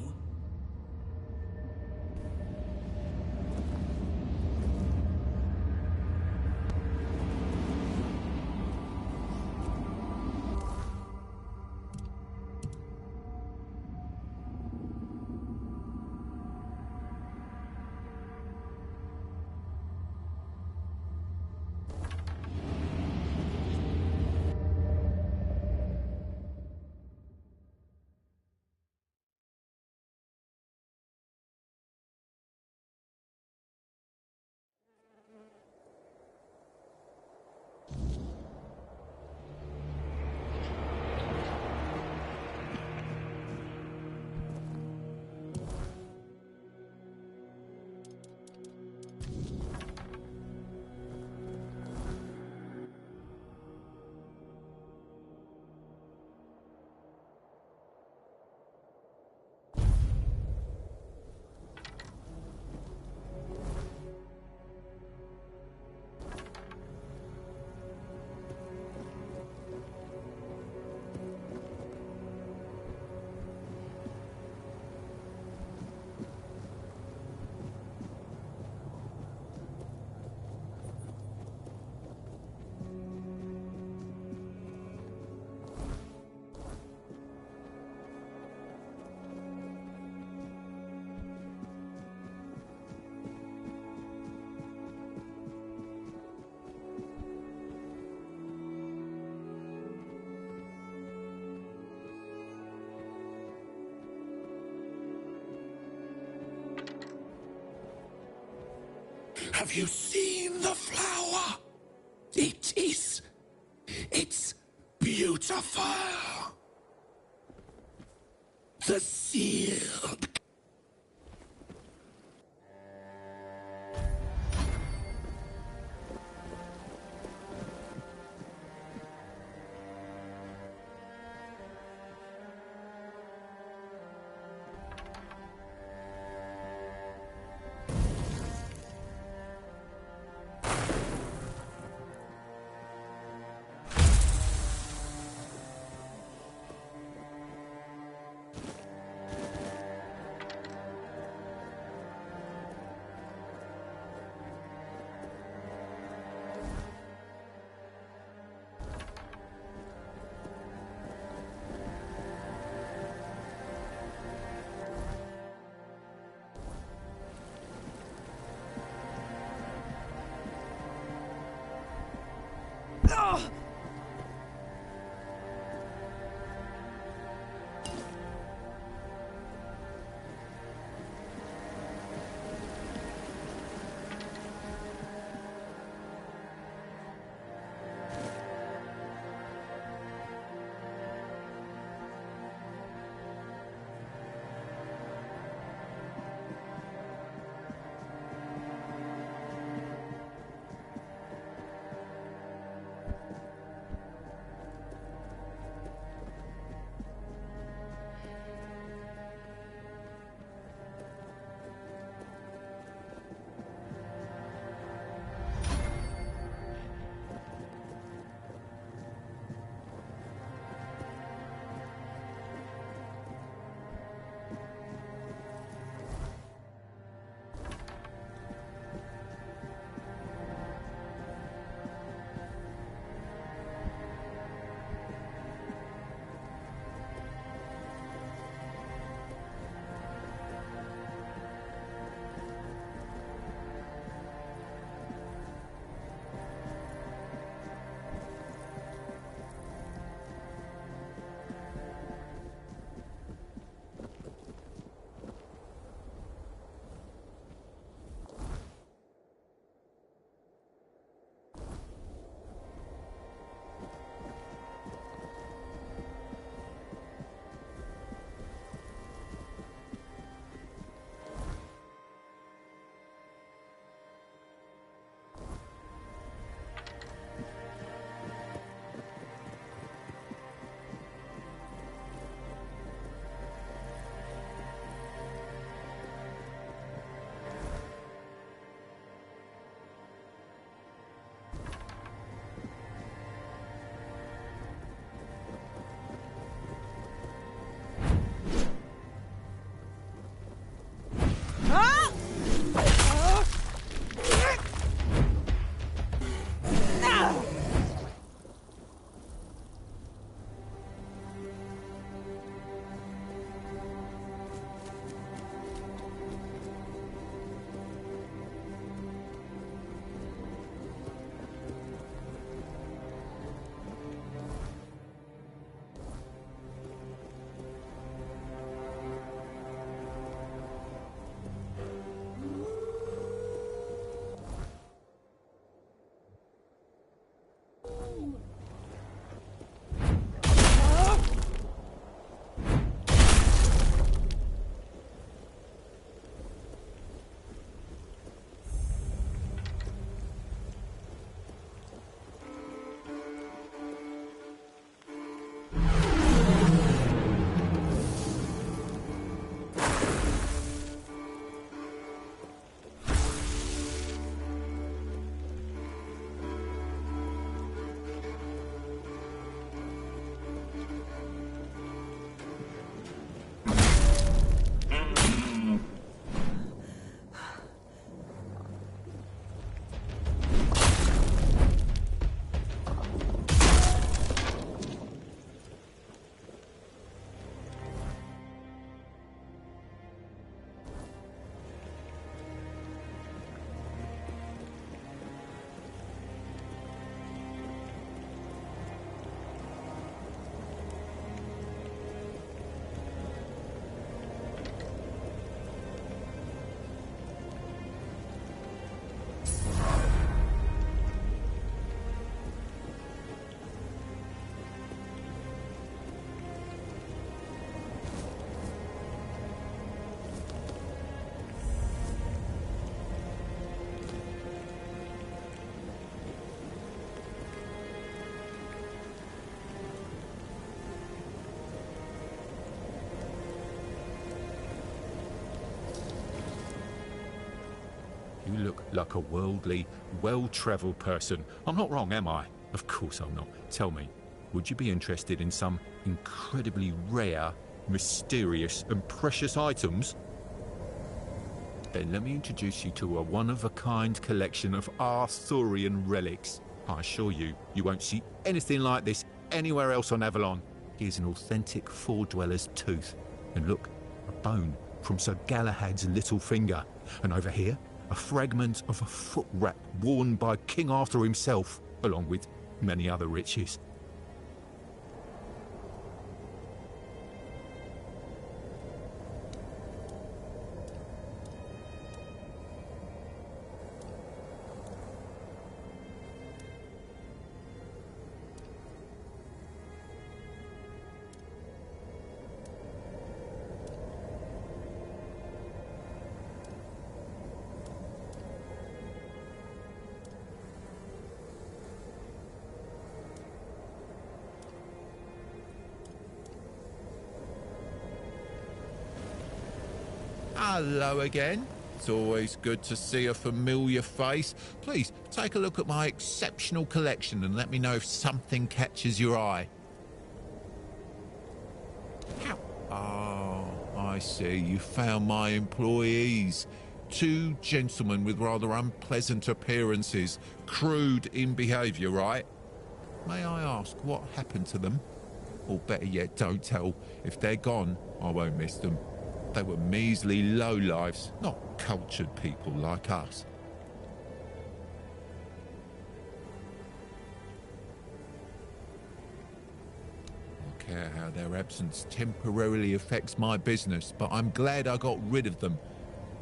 Have you seen the flower? It's beautiful. The seal. You look like a worldly, well-travelled person. I'm not wrong, am I? Of course I'm not. Tell me, would you be interested in some incredibly rare, mysterious and precious items? Then let me introduce you to a one-of-a-kind collection of Arthurian relics. I assure you, you won't see anything like this anywhere else on Avalon. Here's an authentic Four-Dweller's tooth. And look, a bone from Sir Galahad's little finger. And over here, a fragment of a foot wrap worn by King Arthur himself, along with many other riches. Hello again. It's always good to see a familiar face. Please, take a look at my exceptional collection and let me know if something catches your eye. Oh, I see. You found my employees. Two gentlemen with rather unpleasant appearances. Crude in behaviour, right? May I ask what happened to them? Or better yet, don't tell. If they're gone, I won't miss them. They were measly lowlifes, not cultured people like us. I don't care how their absence temporarily affects my business, but I'm glad I got rid of them.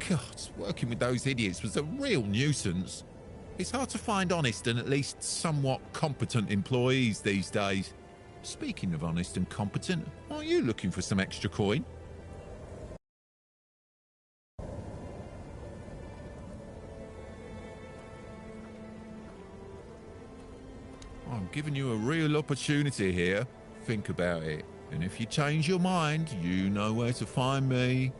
God, working with those idiots was a real nuisance. It's hard to find honest and at least somewhat competent employees these days. Speaking of honest and competent, are you looking for some extra coin? I'm giving you a real opportunity here. Think about it. And if you change your mind, you know where to find me.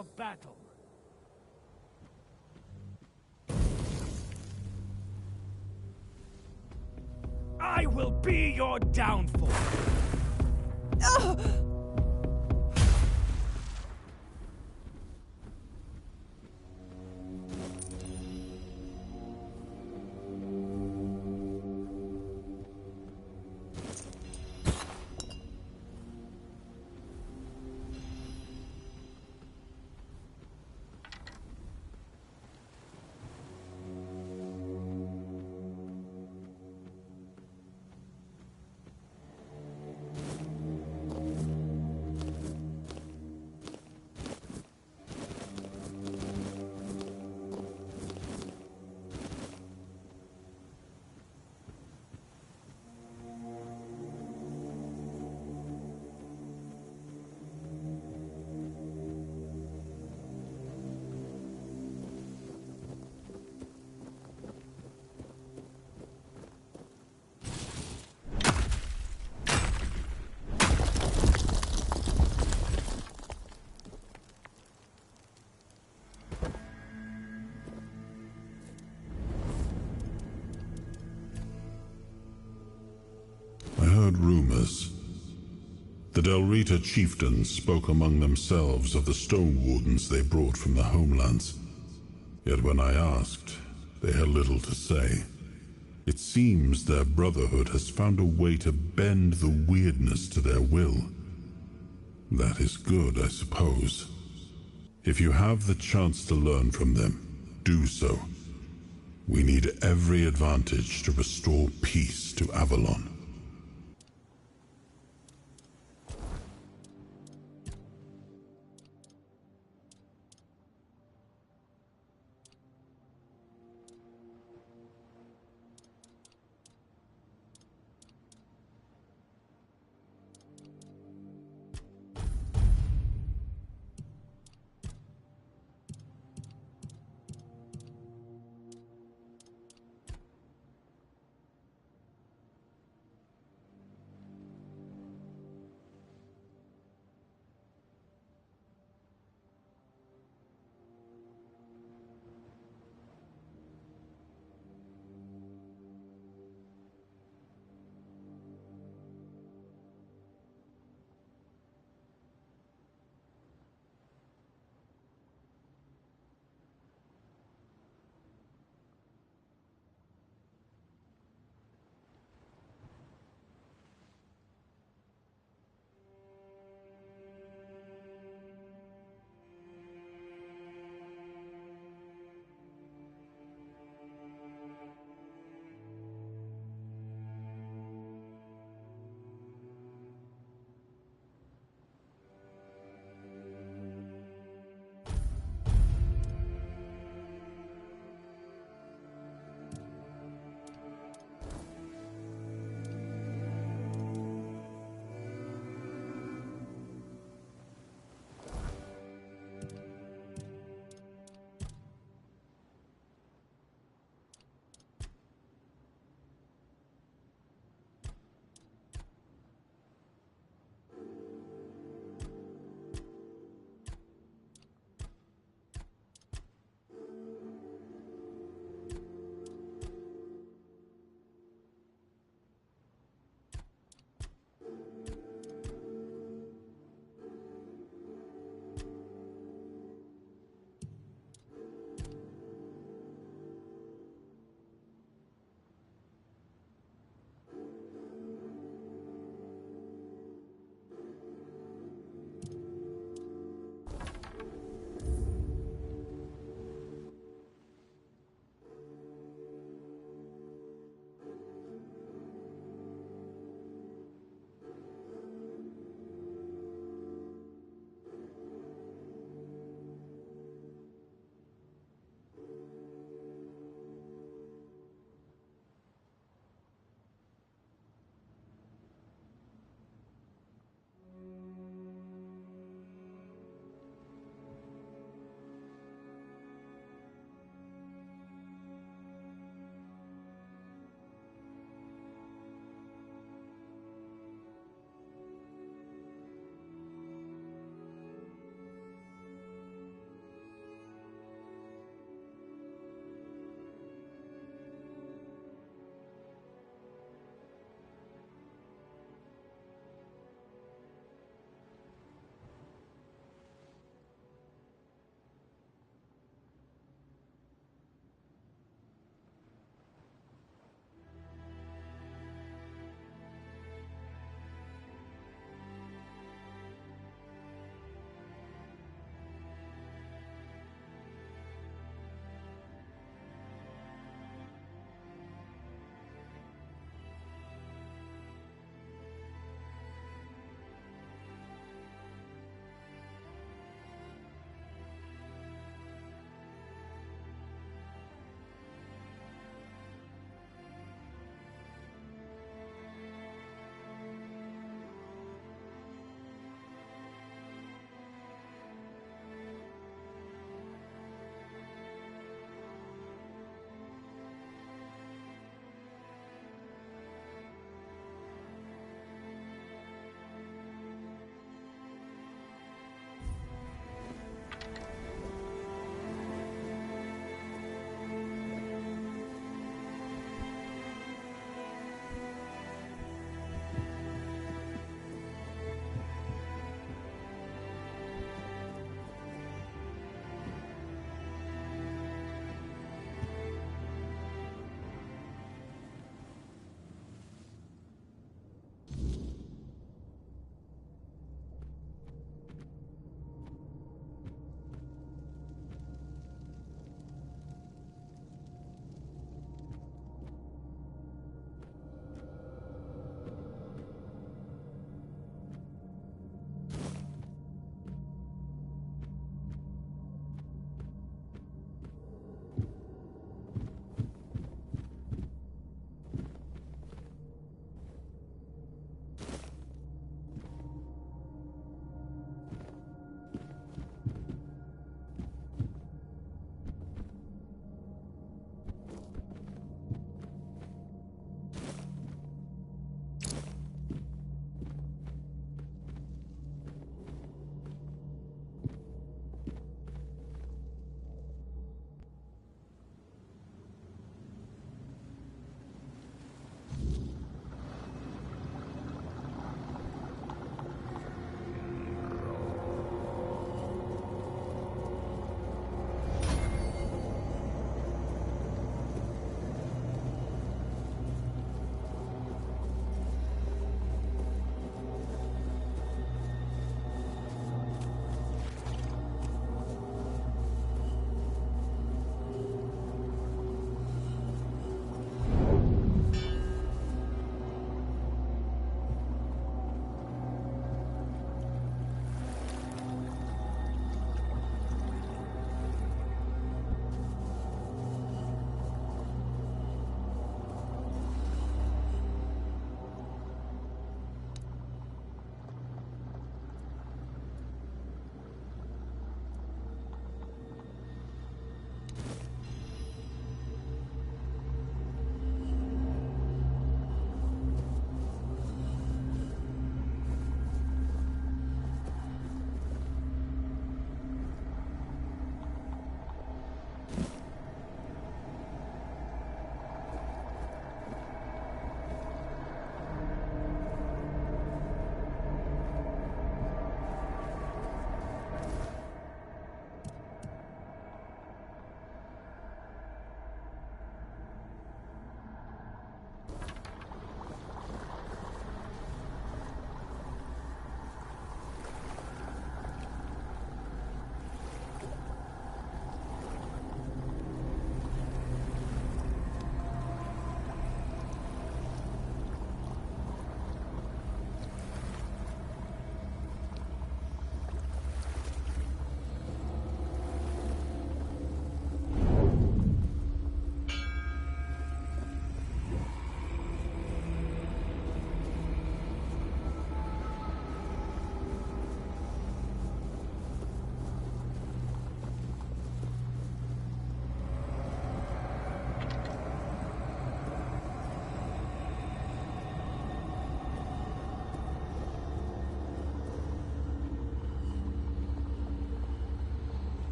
for battle. I will be your downfall. Rumors. The Delrita chieftains spoke among themselves of the stone wardens they brought from the homelands. Yet when I asked, they had little to say. It seems their brotherhood has found a way to bend the weirdness to their will. That is good, I suppose. If you have the chance to learn from them, do so. We need every advantage to restore peace to Avalon.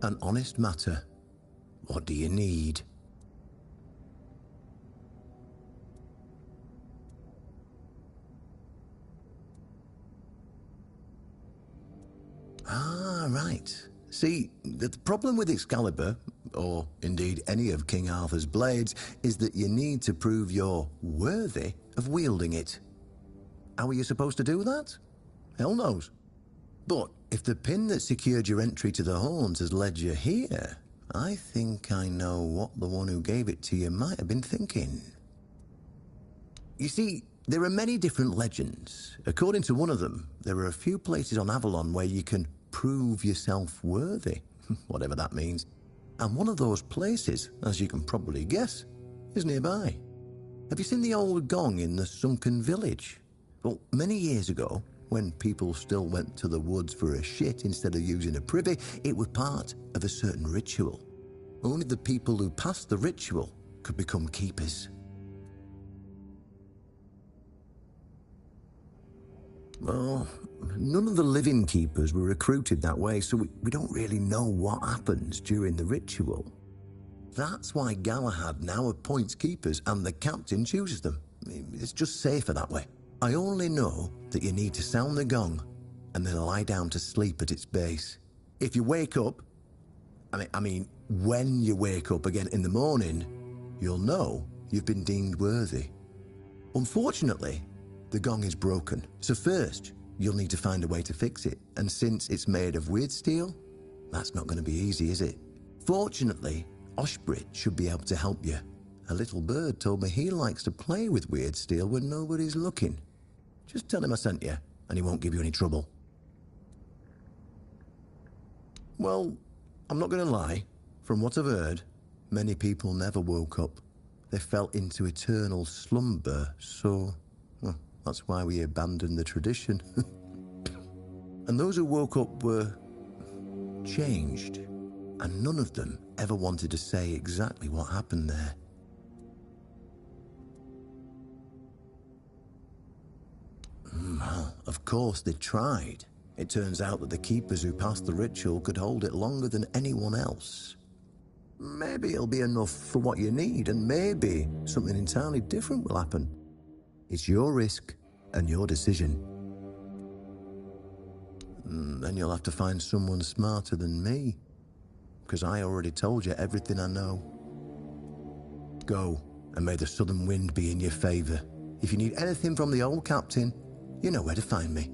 An honest matter. What do you need? Ah, right. See, the problem with Excalibur, or indeed any of King Arthur's blades, is that you need to prove you're worthy of wielding it. How are you supposed to do that? Hell knows. But if the pin that secured your entry to the Horns has led you here, I think I know what the one who gave it to you might have been thinking. You see, there are many different legends. According to one of them, there are a few places on Avalon where you can prove yourself worthy, whatever that means. And one of those places, as you can probably guess, is nearby. Have you seen the old gong in the sunken village? Well, many years ago, when people still went to the woods for a shit instead of using a privy, it was part of a certain ritual. Only the people who passed the ritual could become keepers. Well, none of the living keepers were recruited that way, so we don't really know what happens during the ritual. That's why Galahad now appoints keepers and the captain chooses them. It's just safer that way. I only know that you need to sound the gong and then lie down to sleep at its base. If you wake up, I mean, when you wake up again in the morning, you'll know you've been deemed worthy. Unfortunately, the gong is broken, so first, you'll need to find a way to fix it. And since it's made of weird steel, that's not going to be easy, is it? Fortunately, Oshbrit should be able to help you. A little bird told me he likes to play with weird steel when nobody's looking. Just tell him I sent you, and he won't give you any trouble. Well, I'm not going to lie. From what I've heard, many people never woke up. They fell into eternal slumber, so... well, that's why we abandoned the tradition. And those who woke up were... changed. And none of them ever wanted to say exactly what happened there. Well, of course they tried. It turns out that the keepers who passed the ritual could hold it longer than anyone else. Maybe it'll be enough for what you need, and maybe something entirely different will happen. It's your risk and your decision. Then you'll have to find someone smarter than me, because I already told you everything I know. Go, and may the southern wind be in your favor. If you need anything from the old captain, you know where to find me.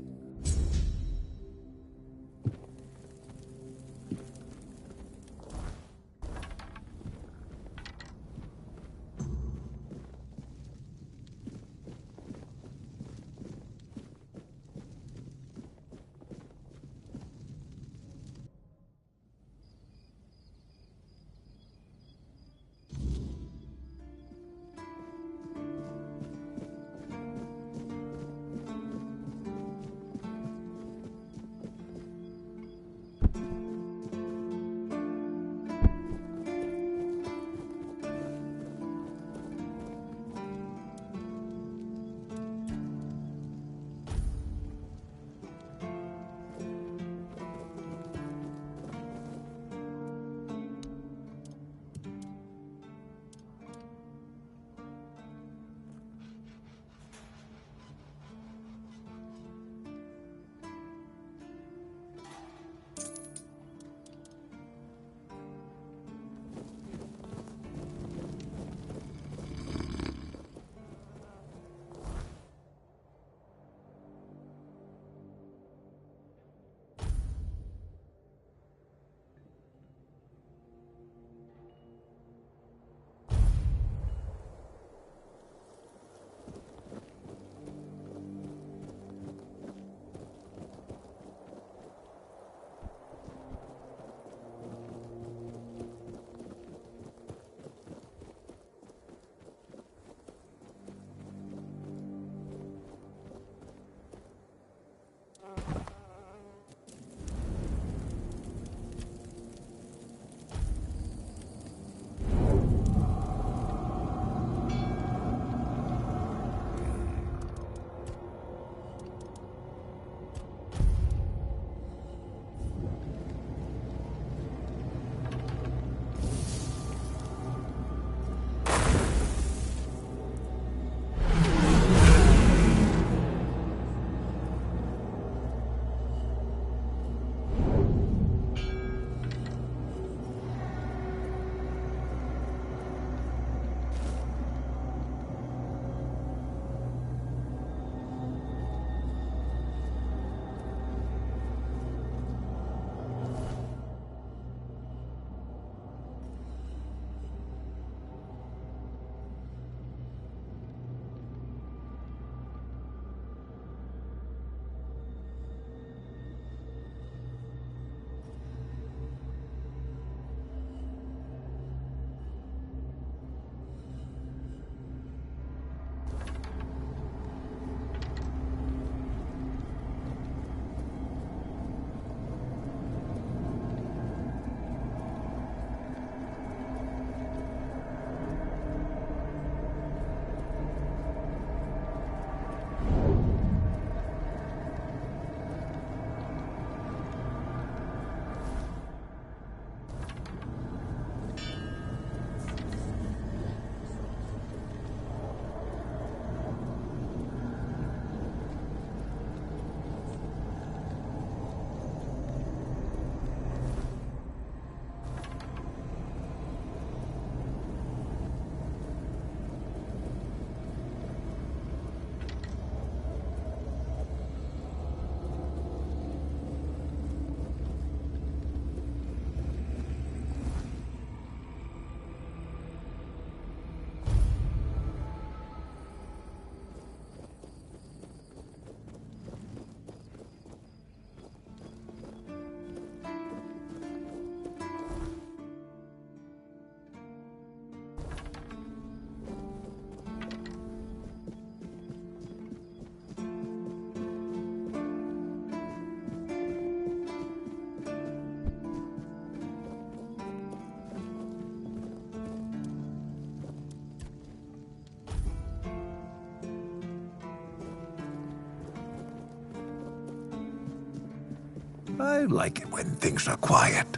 I like it when things are quiet.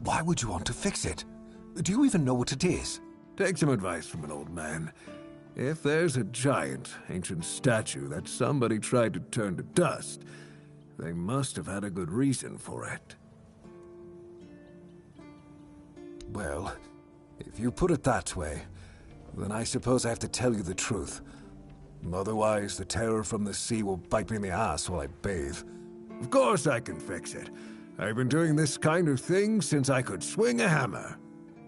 Why would you want to fix it? Do you even know what it is? Take some advice from an old man. If there's a giant, ancient statue that somebody tried to turn to dust, they must have had a good reason for it. Well, if you put it that way, then I suppose I have to tell you the truth. Otherwise, the terror from the sea will bite me in the ass while I bathe. Of course I can fix it. I've been doing this kind of thing since I could swing a hammer.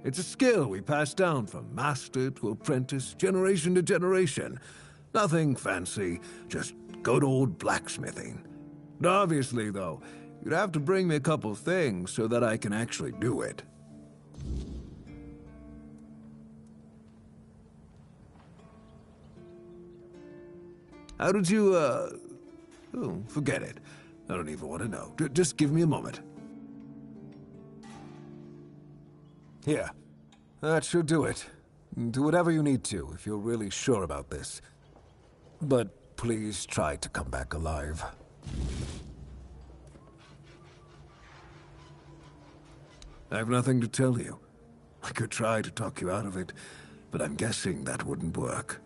It's a skill we pass down from master to apprentice, generation to generation. Nothing fancy, just good old blacksmithing. Obviously, though, you'd have to bring me a couple things so that I can actually do it. How did you, Oh, forget it. I don't even want to know. Just give me a moment. Here. That should do it. Do whatever you need to, if you're really sure about this. But please try to come back alive. I have nothing to tell you. I could try to talk you out of it, but I'm guessing that wouldn't work.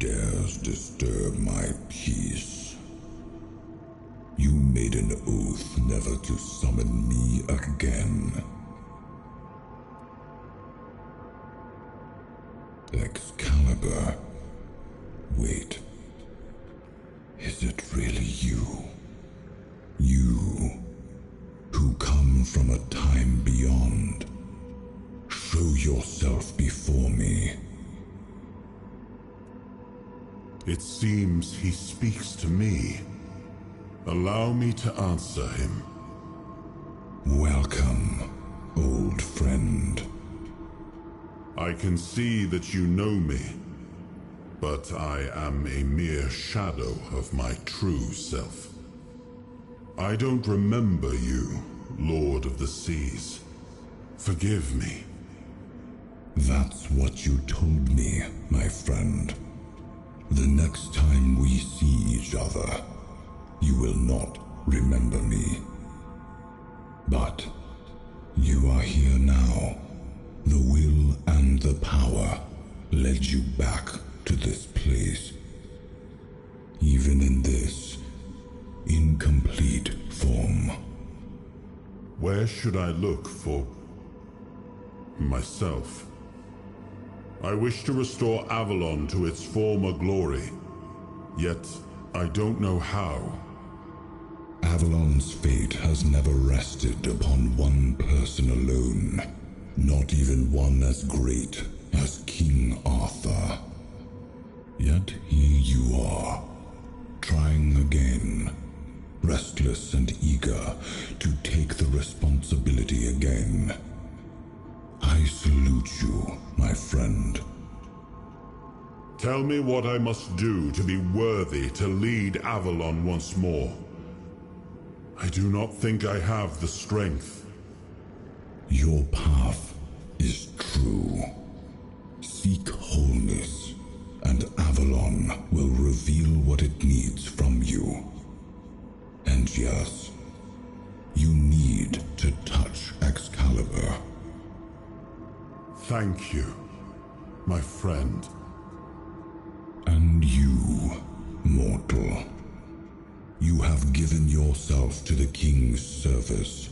Dares disturb my peace. You made an oath never to summon me again. Excalibur. Wait. Is it really you? You who come come from a time beyond. Show yourself before me. It seems he speaks to me. Allow me to answer him. Welcome, old friend. I can see that you know me, but I am a mere shadow of my true self. I don't remember you, Lord of the Seas. Forgive me. That's what you told me, my friend. The next time we see each other, you will not remember me. But you are here now. The will and the power led you back to this place. Even in this incomplete form. Where should I look for myself? I wish to restore Avalon to its former glory, yet I don't know how. Avalon's fate has never rested upon one person alone, not even one as great as King Arthur. Yet here you are, trying again, restless and eager to take the responsibility again. I salute you, my friend. Tell me what I must do to be worthy to lead Avalon once more. I do not think I have the strength. Your path is true. Seek wholeness, and Avalon will reveal what it needs from you. And yes, you need to touch Excalibur. Thank you, my friend. And you, mortal. You have given yourself to the King's service.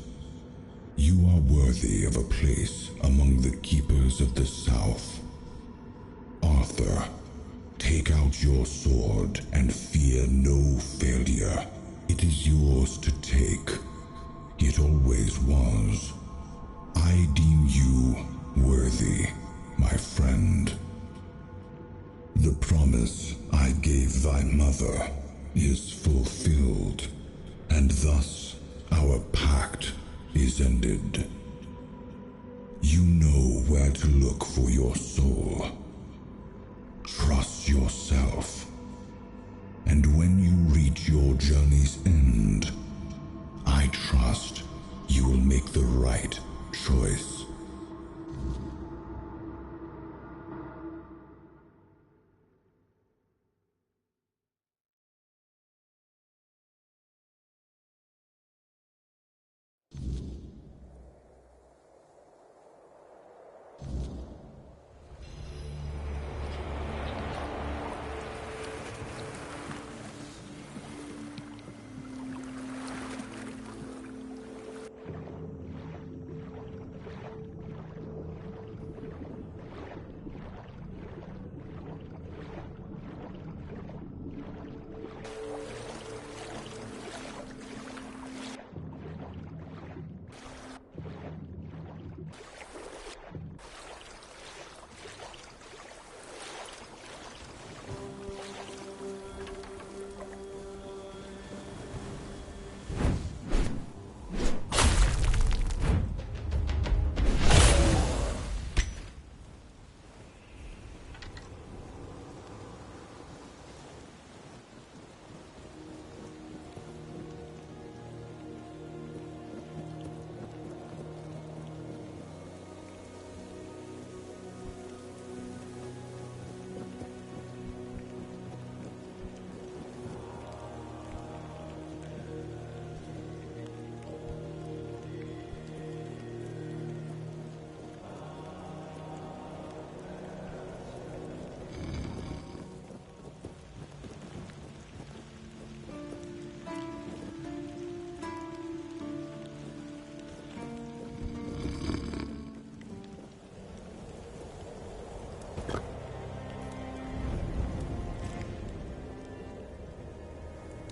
You are worthy of a place among the Keepers of the South. Arthur, take out your sword and fear no failure. It is yours to take. It always was. I deem you worthy, my friend. The promise I gave thy mother is fulfilled, and thus our pact is ended. You know where to look for your soul. Trust yourself, and when you reach your journey's end, I trust you will make the right choice.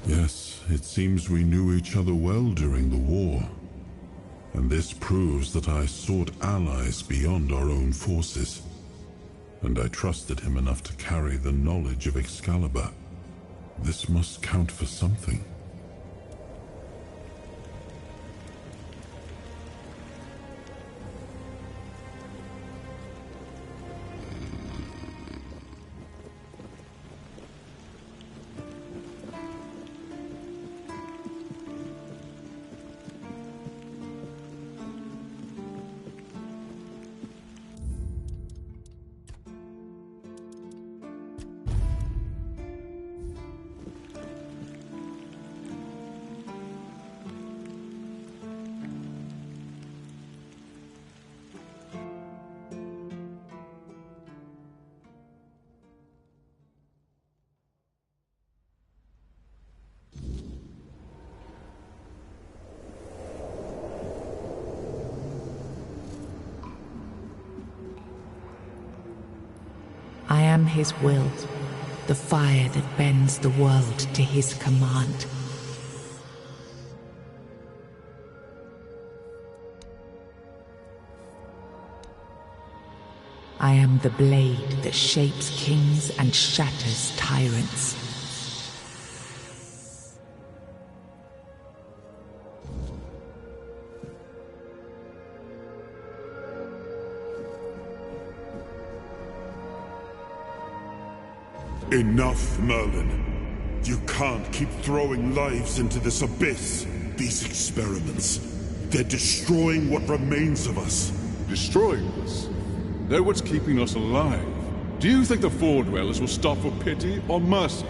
Yes, it seems we knew each other well during the war. And this proves that I sought allies beyond our own forces. And I trusted him enough to carry the knowledge of Excalibur. This must count for something. I am his will, the fire that bends the world to his command. I am the blade that shapes kings and shatters tyrants. Enough, Merlin. You can't keep throwing lives into this abyss. These experiments, they're destroying what remains of us. Destroying us? They're what's keeping us alive. Do you think the Four Dwellers will stop for pity or mercy?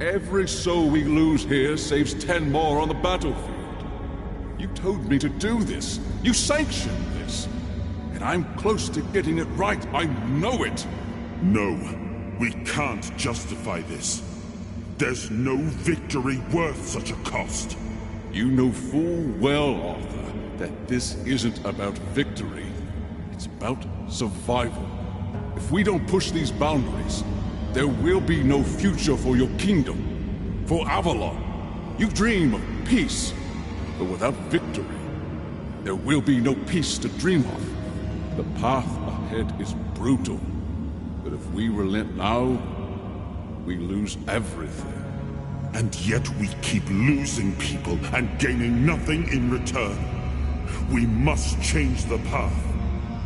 Every soul we lose here saves 10 more on the battlefield. You told me to do this. You sanctioned this. And I'm close to getting it right. I know it. No. We can't justify this. There's no victory worth such a cost. You know full well, Arthur, that this isn't about victory. It's about survival. If we don't push these boundaries, there will be no future for your kingdom, for Avalon. You dream of peace, but without victory, there will be no peace to dream of. The path ahead is brutal. But if we relent now, we lose everything. And yet we keep losing people and gaining nothing in return. We must change the path.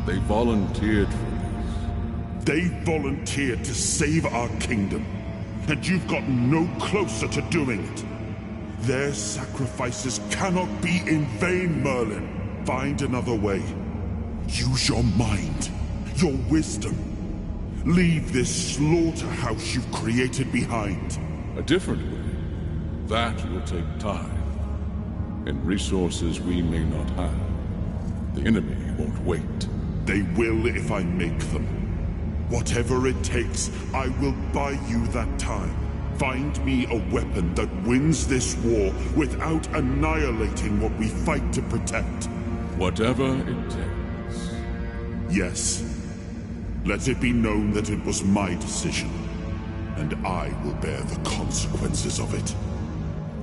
They volunteered for this. They volunteered to save our kingdom. And you've gotten no closer to doing it. Their sacrifices cannot be in vain, Merlin. Find another way. Use your mind, your wisdom. Leave this slaughterhouse you've created behind. A different way. That will take time. And resources we may not have. The enemy won't wait. They will if I make them. Whatever it takes, I will buy you that time. Find me a weapon that wins this war without annihilating what we fight to protect. Whatever it takes. Yes. Let it be known that it was my decision, and I will bear the consequences of it.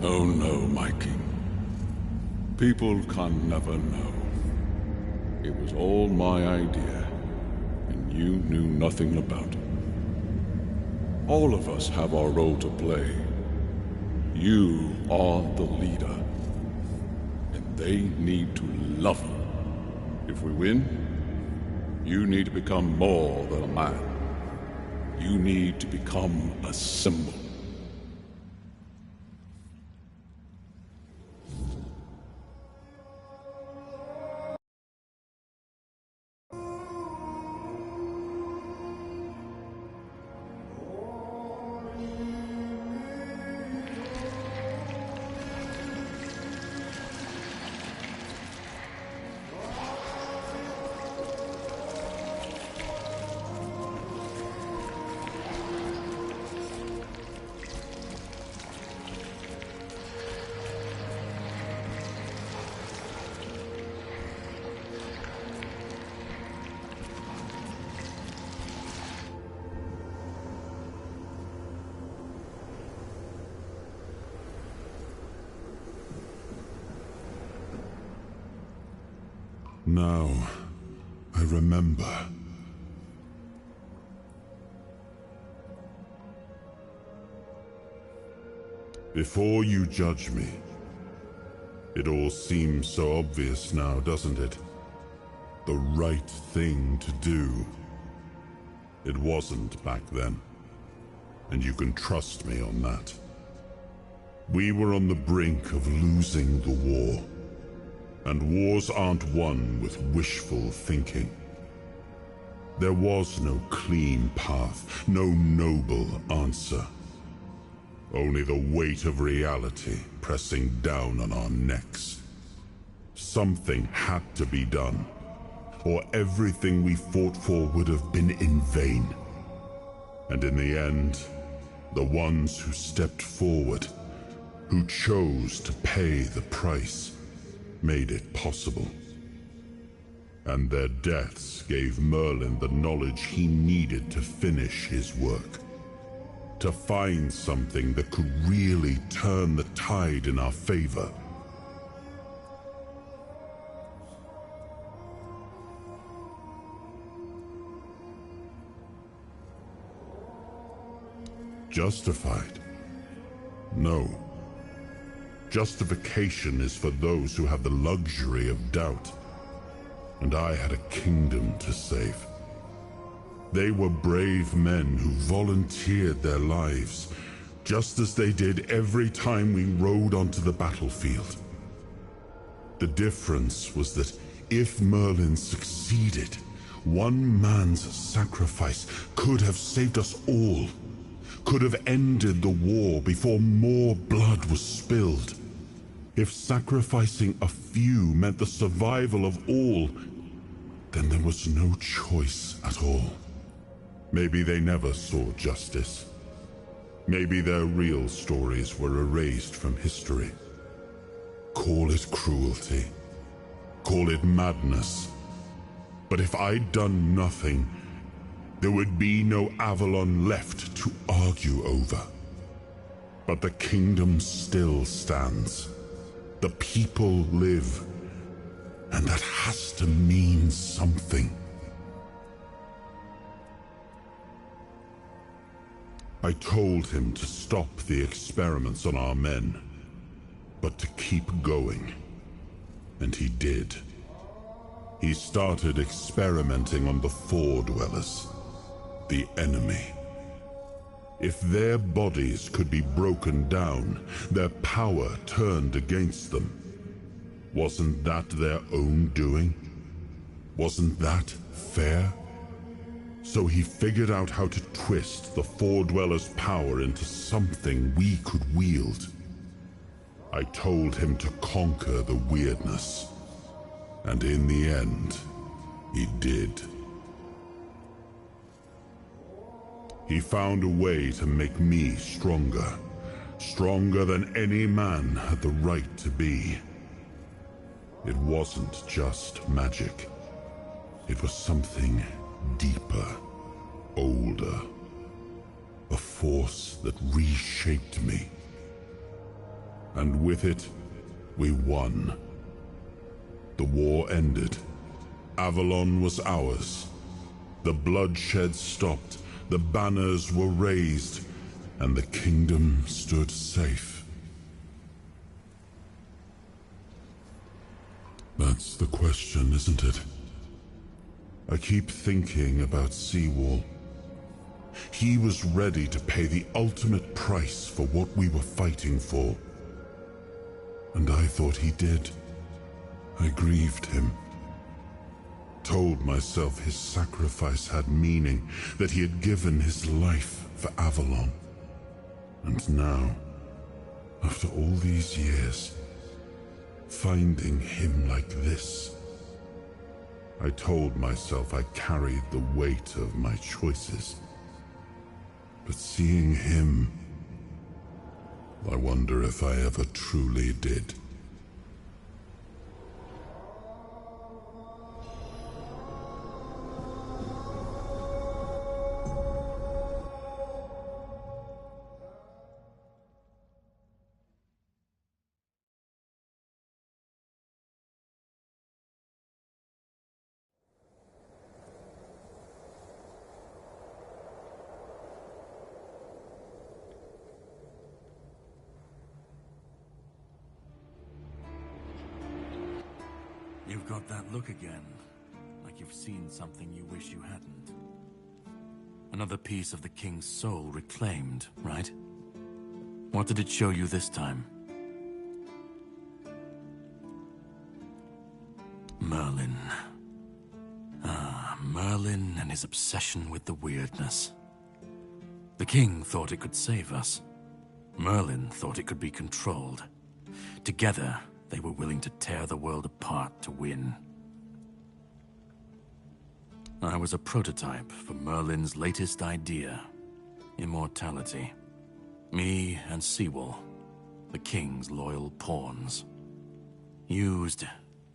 Oh no, my king. People can never know. It was all my idea, and you knew nothing about it. All of us have our role to play. You are the leader, and they need to love you. If we win, you need to become more than a man. You need to become a symbol. Now, I remember. Before you judge me, it all seems so obvious now, doesn't it? The right thing to do. It wasn't back then, and you can trust me on that. We were on the brink of losing the war, and wars aren't won with wishful thinking. There was no clean path, no noble answer. Only the weight of reality pressing down on our necks. Something had to be done, or everything we fought for would have been in vain. And in the end, the ones who stepped forward, who chose to pay the price, made it possible. And their deaths gave Merlin the knowledge he needed to finish his work. To find something that could really turn the tide in our favor. Justified? No. Justification is for those who have the luxury of doubt. And I had a kingdom to save. They were brave men who volunteered their lives, just as they did every time we rode onto the battlefield. The difference was that if Merlin succeeded, one man's sacrifice could have saved us all, could have ended the war before more blood was spilled. If sacrificing a few meant the survival of all, then there was no choice at all. Maybe they never saw justice. Maybe their real stories were erased from history. Call it cruelty. Call it madness. But if I'd done nothing, there would be no Avalon left to argue over. But the kingdom still stands. The people live. And that has to mean something. I told him to stop the experiments on our men, but to keep going. And he did. He started experimenting on the Four Dwellers, the enemy. If their bodies could be broken down, their power turned against them, wasn't that their own doing? Wasn't that fair? So he figured out how to twist the Four Dwellers' power into something we could wield. I told him to conquer the weirdness. And in the end, he did. He found a way to make me stronger. Stronger than any man had the right to be. It wasn't just magic. It was something deeper, older. A force that reshaped me. And with it, we won. The war ended. Avalon was ours. The bloodshed stopped. The banners were raised. And the kingdom stood safe. That's the question, isn't it? I keep thinking about Seawall. He was ready to pay the ultimate price for what we were fighting for. And I thought he did. I grieved him. Told myself his sacrifice had meaning, that he had given his life for Avalon. And now, after all these years, finding him like this, I told myself I carried the weight of my choices. But seeing him, I wonder if I ever truly did. got that look again. Like you've seen something you wish you hadn't. Another piece of the king's soul reclaimed, right? What did it show you this time? Merlin. Ah, Merlin and his obsession with the weirdness. The king thought it could save us. Merlin thought it could be controlled. Together, they were willing to tear the world apart to win. I was a prototype for Merlin's latest idea, immortality. Me and Sewall, the king's loyal pawns. Used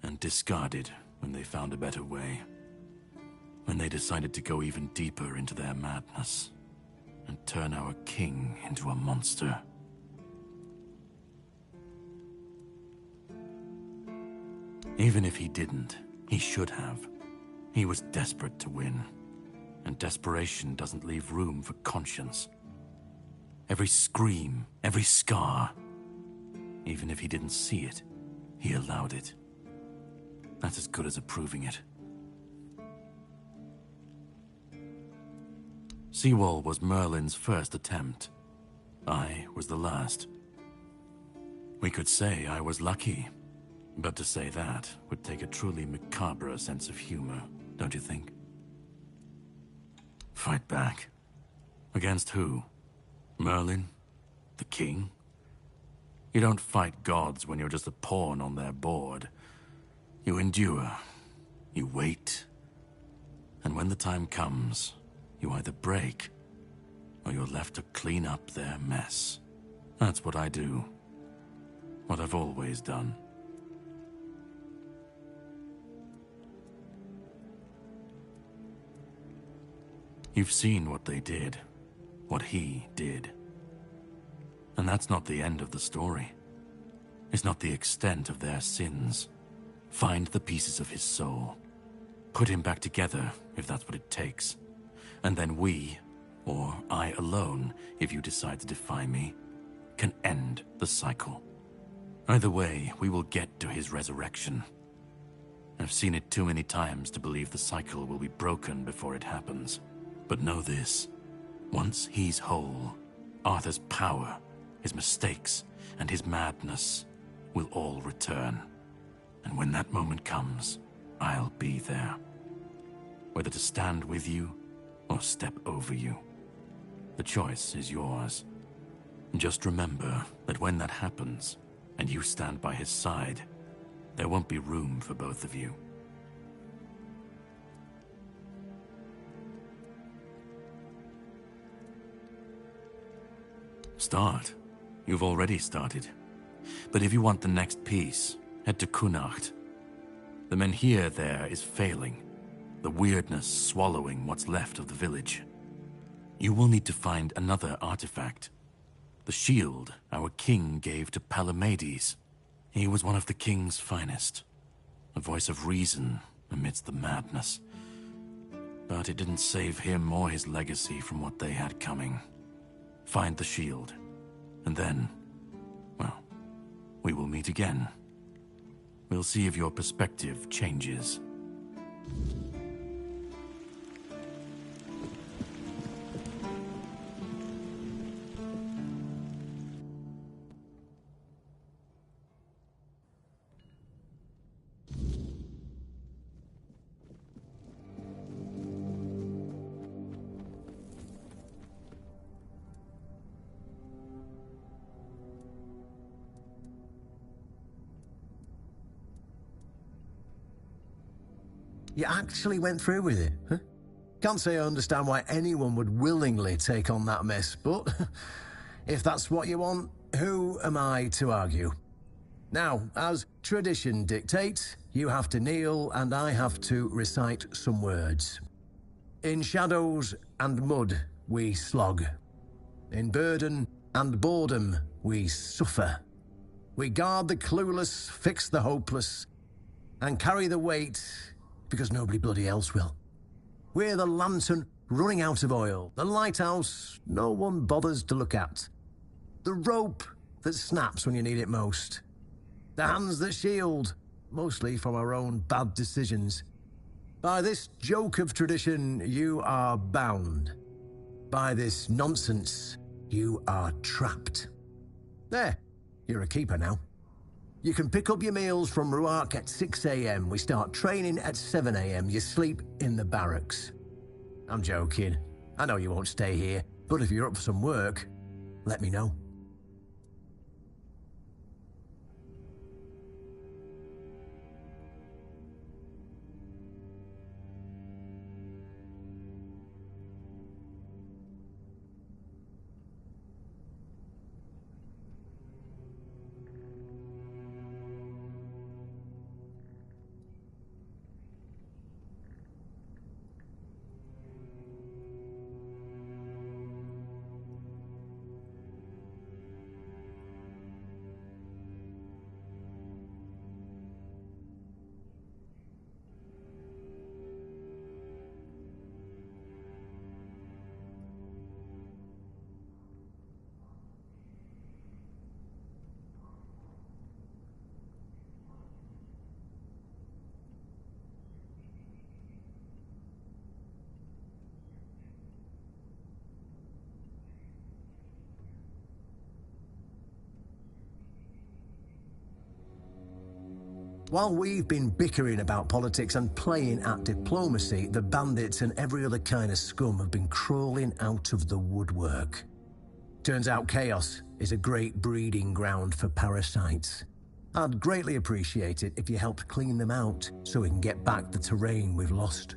and discarded when they found a better way. When they decided to go even deeper into their madness and turn our king into a monster. Even if he didn't, he should have. He was desperate to win, and desperation doesn't leave room for conscience. Every scream, every scar, even if he didn't see it, he allowed it. That's as good as approving it. Sewall was Merlin's first attempt. I was the last. We could say I was lucky, but to say that would take a truly macabre sense of humor, don't you think? Fight back. Against who? Merlin? The king? You don't fight gods when you're just a pawn on their board. You endure. You wait. And when the time comes, you either break, or you're left to clean up their mess. That's what I do. What I've always done. You've seen what they did. What he did. And that's not the end of the story. It's not the extent of their sins. Find the pieces of his soul. Put him back together, if that's what it takes. And then we, or I alone, if you decide to defy me, can end the cycle. Either way, we will get to his resurrection. I've seen it too many times to believe the cycle will be broken before it happens. But know this. Once he's whole, Arthur's power, his mistakes, and his madness will all return. And when that moment comes, I'll be there. Whether to stand with you or step over you. The choice is yours. Just remember that when that happens, and you stand by his side, there won't be room for both of you. Start. You've already started. But if you want the next piece, head to Kunacht. The Menhir there is failing, the weirdness swallowing what's left of the village. You will need to find another artifact. The shield our king gave to Palamedes. He was one of the king's finest. A voice of reason amidst the madness. But it didn't save him or his legacy from what they had coming. Find the shield. And then, well, we will meet again. We'll see if your perspective changes. You actually went through with it, huh? Can't say I understand why anyone would willingly take on that mess, but if that's what you want, who am I to argue? Now, as tradition dictates, you have to kneel and I have to recite some words. In shadows and mud we slog. In burden and boredom we suffer. We guard the clueless, fix the hopeless, and carry the weight because nobody bloody else will. We're the lantern running out of oil, the lighthouse no one bothers to look at, the rope that snaps when you need it most, the hands that shield mostly from our own bad decisions. By this joke of tradition, you are bound. By this nonsense, you are trapped. There, you're a keeper now. You can pick up your meals from Ruark at 6 AM. We start training at 7 AM. You sleep in the barracks. I'm joking. I know you won't stay here, but if you're up for some work, let me know. While we've been bickering about politics and playing at diplomacy, the bandits and every other kind of scum have been crawling out of the woodwork. Turns out Chaos is a great breeding ground for parasites. I'd greatly appreciate it if you helped clean them out so we can get back the terrain we've lost.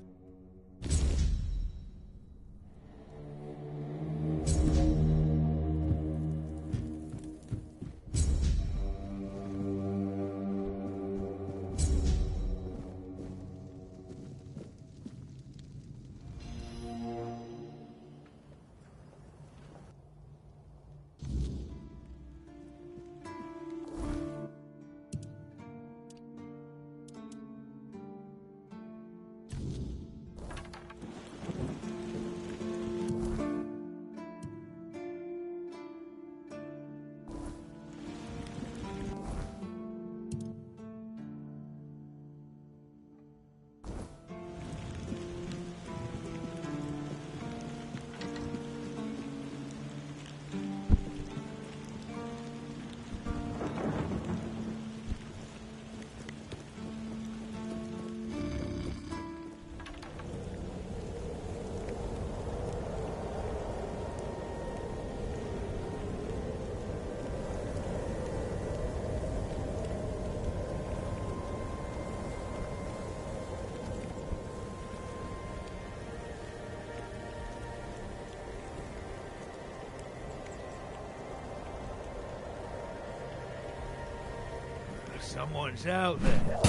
Someone's out there.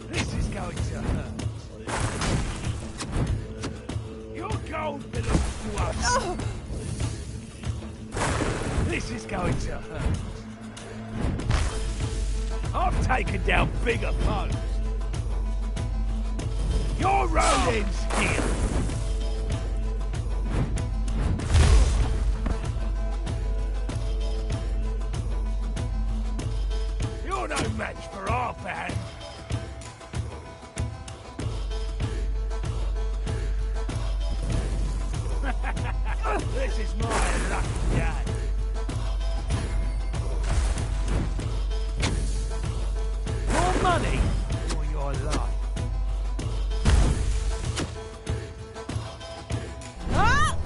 This is going to hurt. Your gold belongs to us. Oh. This is going to hurt. I've taken down bigger foes. Your road ends here. Match for our band. This is my lucky day. More money or your life. Ah!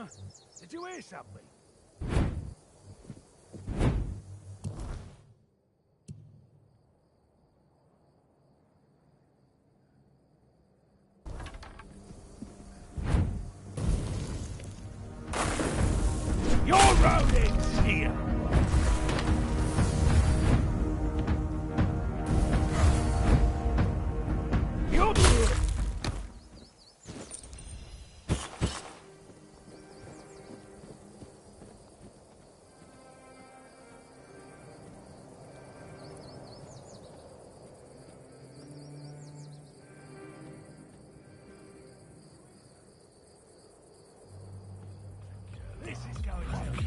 Huh? Did you hear something? Your road ends here! You'll do it! This is going to be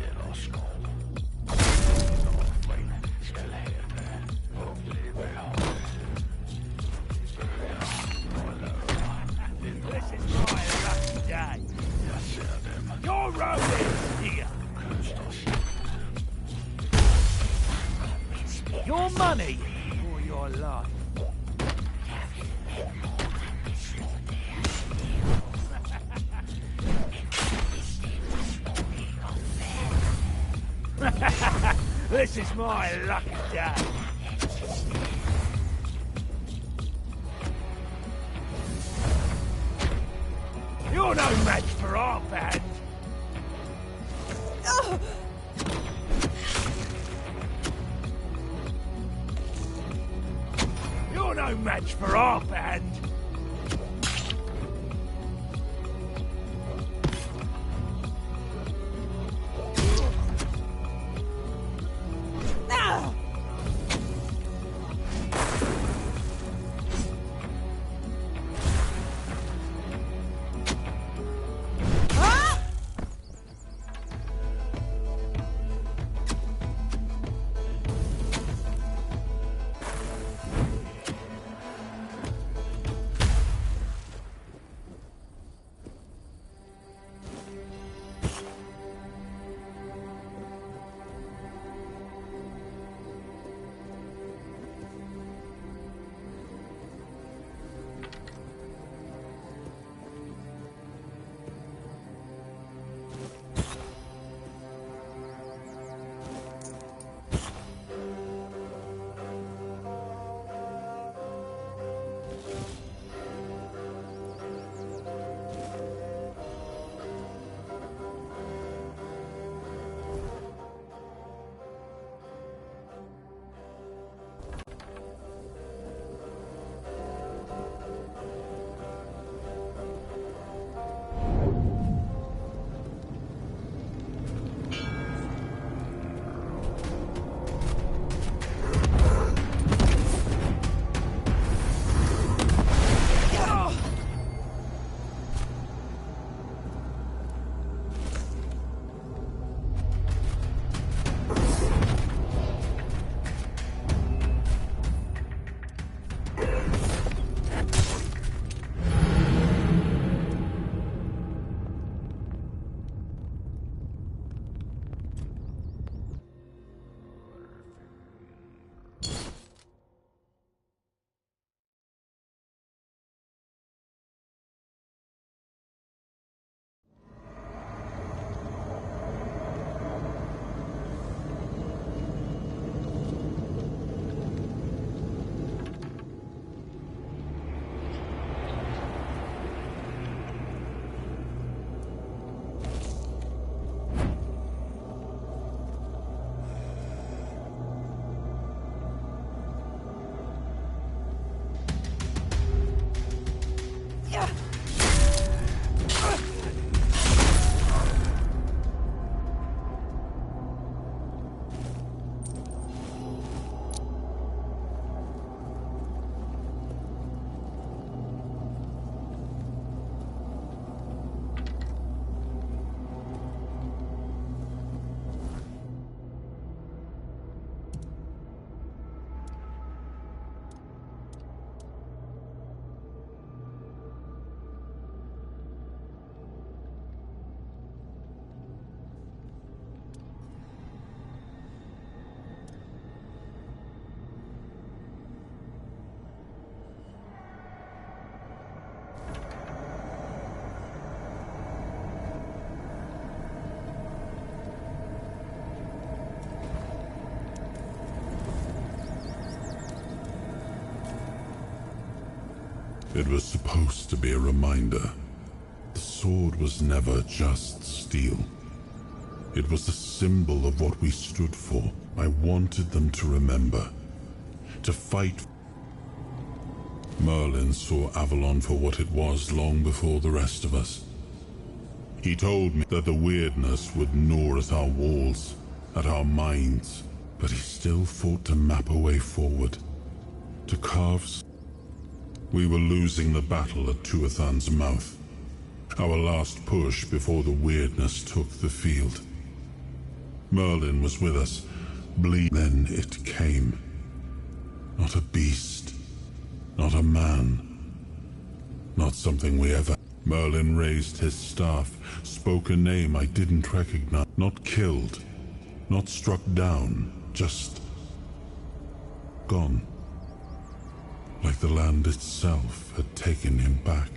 This is my lucky day. Your road is here. Your money or your life. This is my lucky day. You're no match for our band. You're no match for our band. It was supposed to be a reminder. The sword was never just steel. It was a symbol of what we stood for. I wanted them to remember. To fight. Merlin saw Avalon for what it was long before the rest of us. He told me that the weirdness would gnaw at our walls, at our minds, but he still fought to map a way forward. To carve. We were losing the battle at Tuathan's mouth. Our last push before the weirdness took the field. Merlin was with us. Then it came. Not a beast. Not a man. Not something we ever... Merlin raised his staff, spoke a name I didn't recognize. Not killed. Not struck down. Just... gone. Like the land itself had taken him back.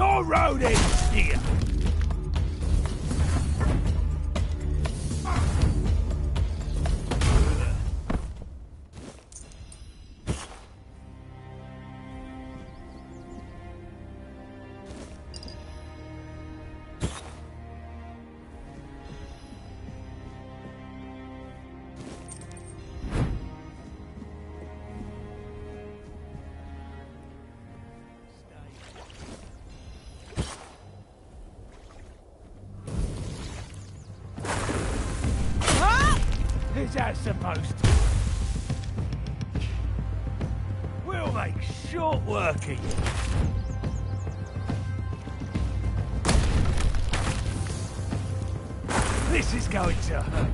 more rodents here! Is that supposed to? We'll make short work of you. This is going to hurt.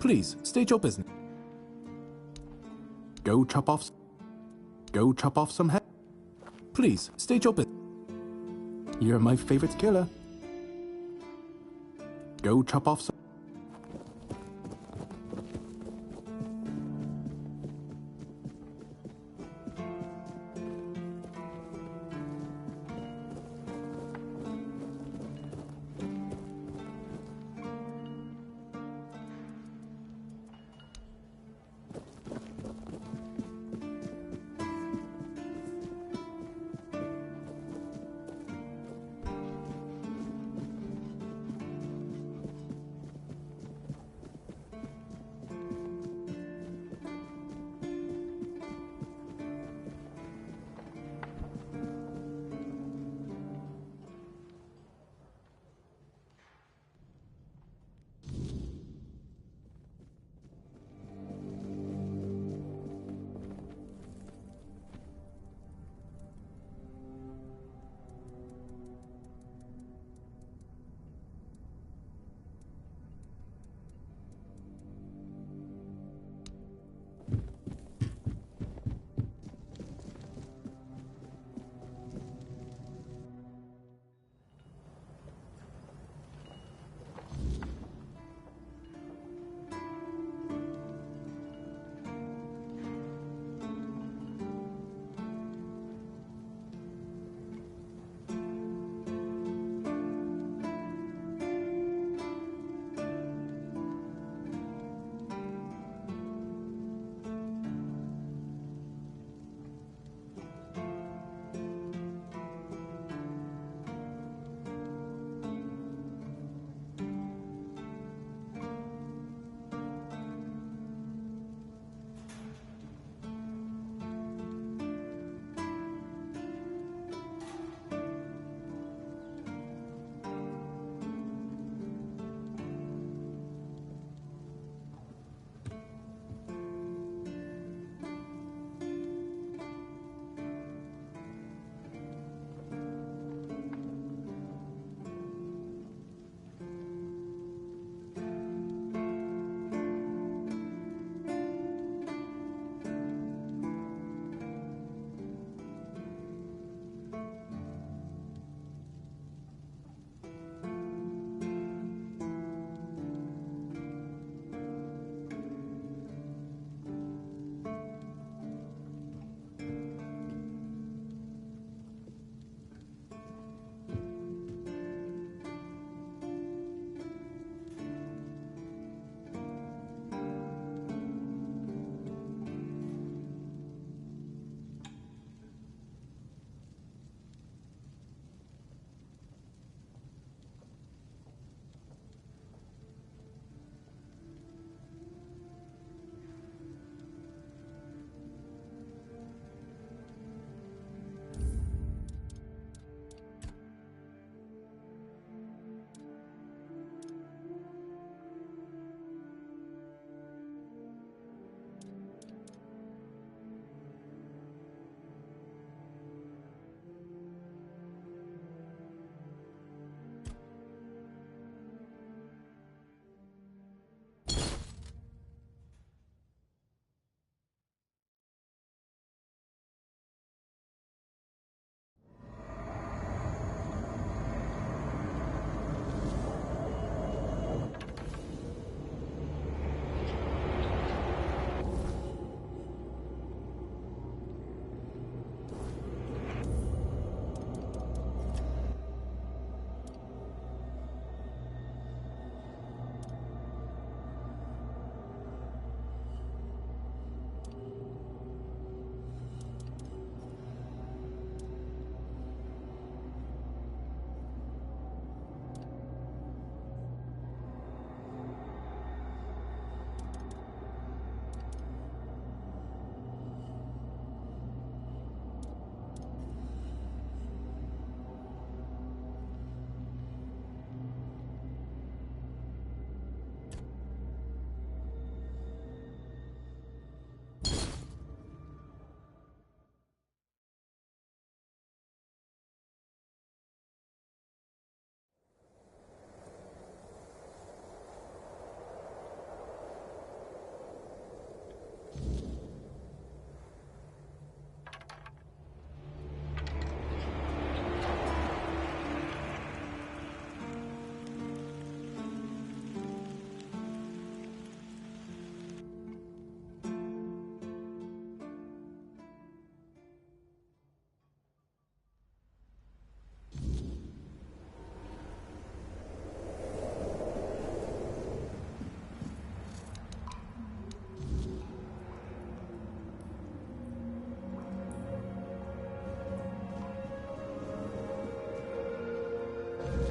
Please, state your business. Go chop off some head. Please, state your business. You're my favorite killer. Go chop off some...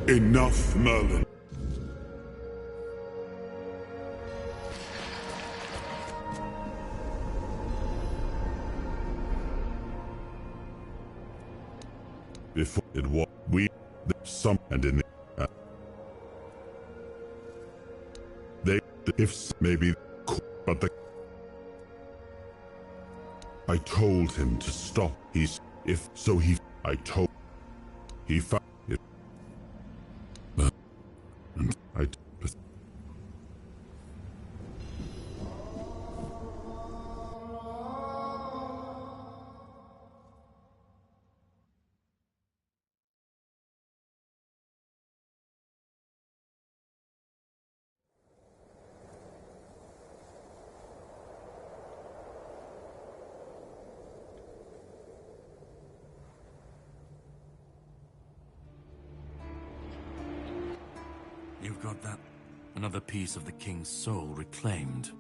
Enough, Merlin. Before it was some and in they if maybe but I told him to stop. I told he found it and I You've got that. Another piece of the king's soul reclaimed.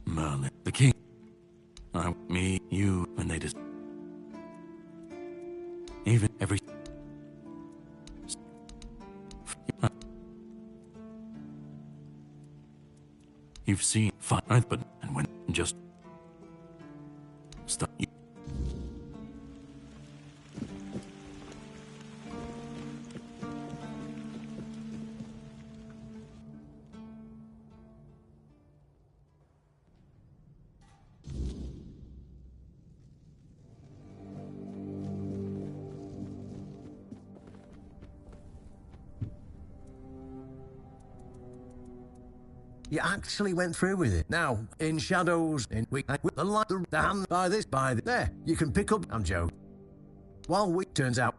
Merlin, the king. Me, you, and they just... Even every... You've seen fire, but and when just... Stop. You actually went through with it. Now, in shadows, with the light, the hand, by this, there, you can pick up. I'm joking. While we turns out.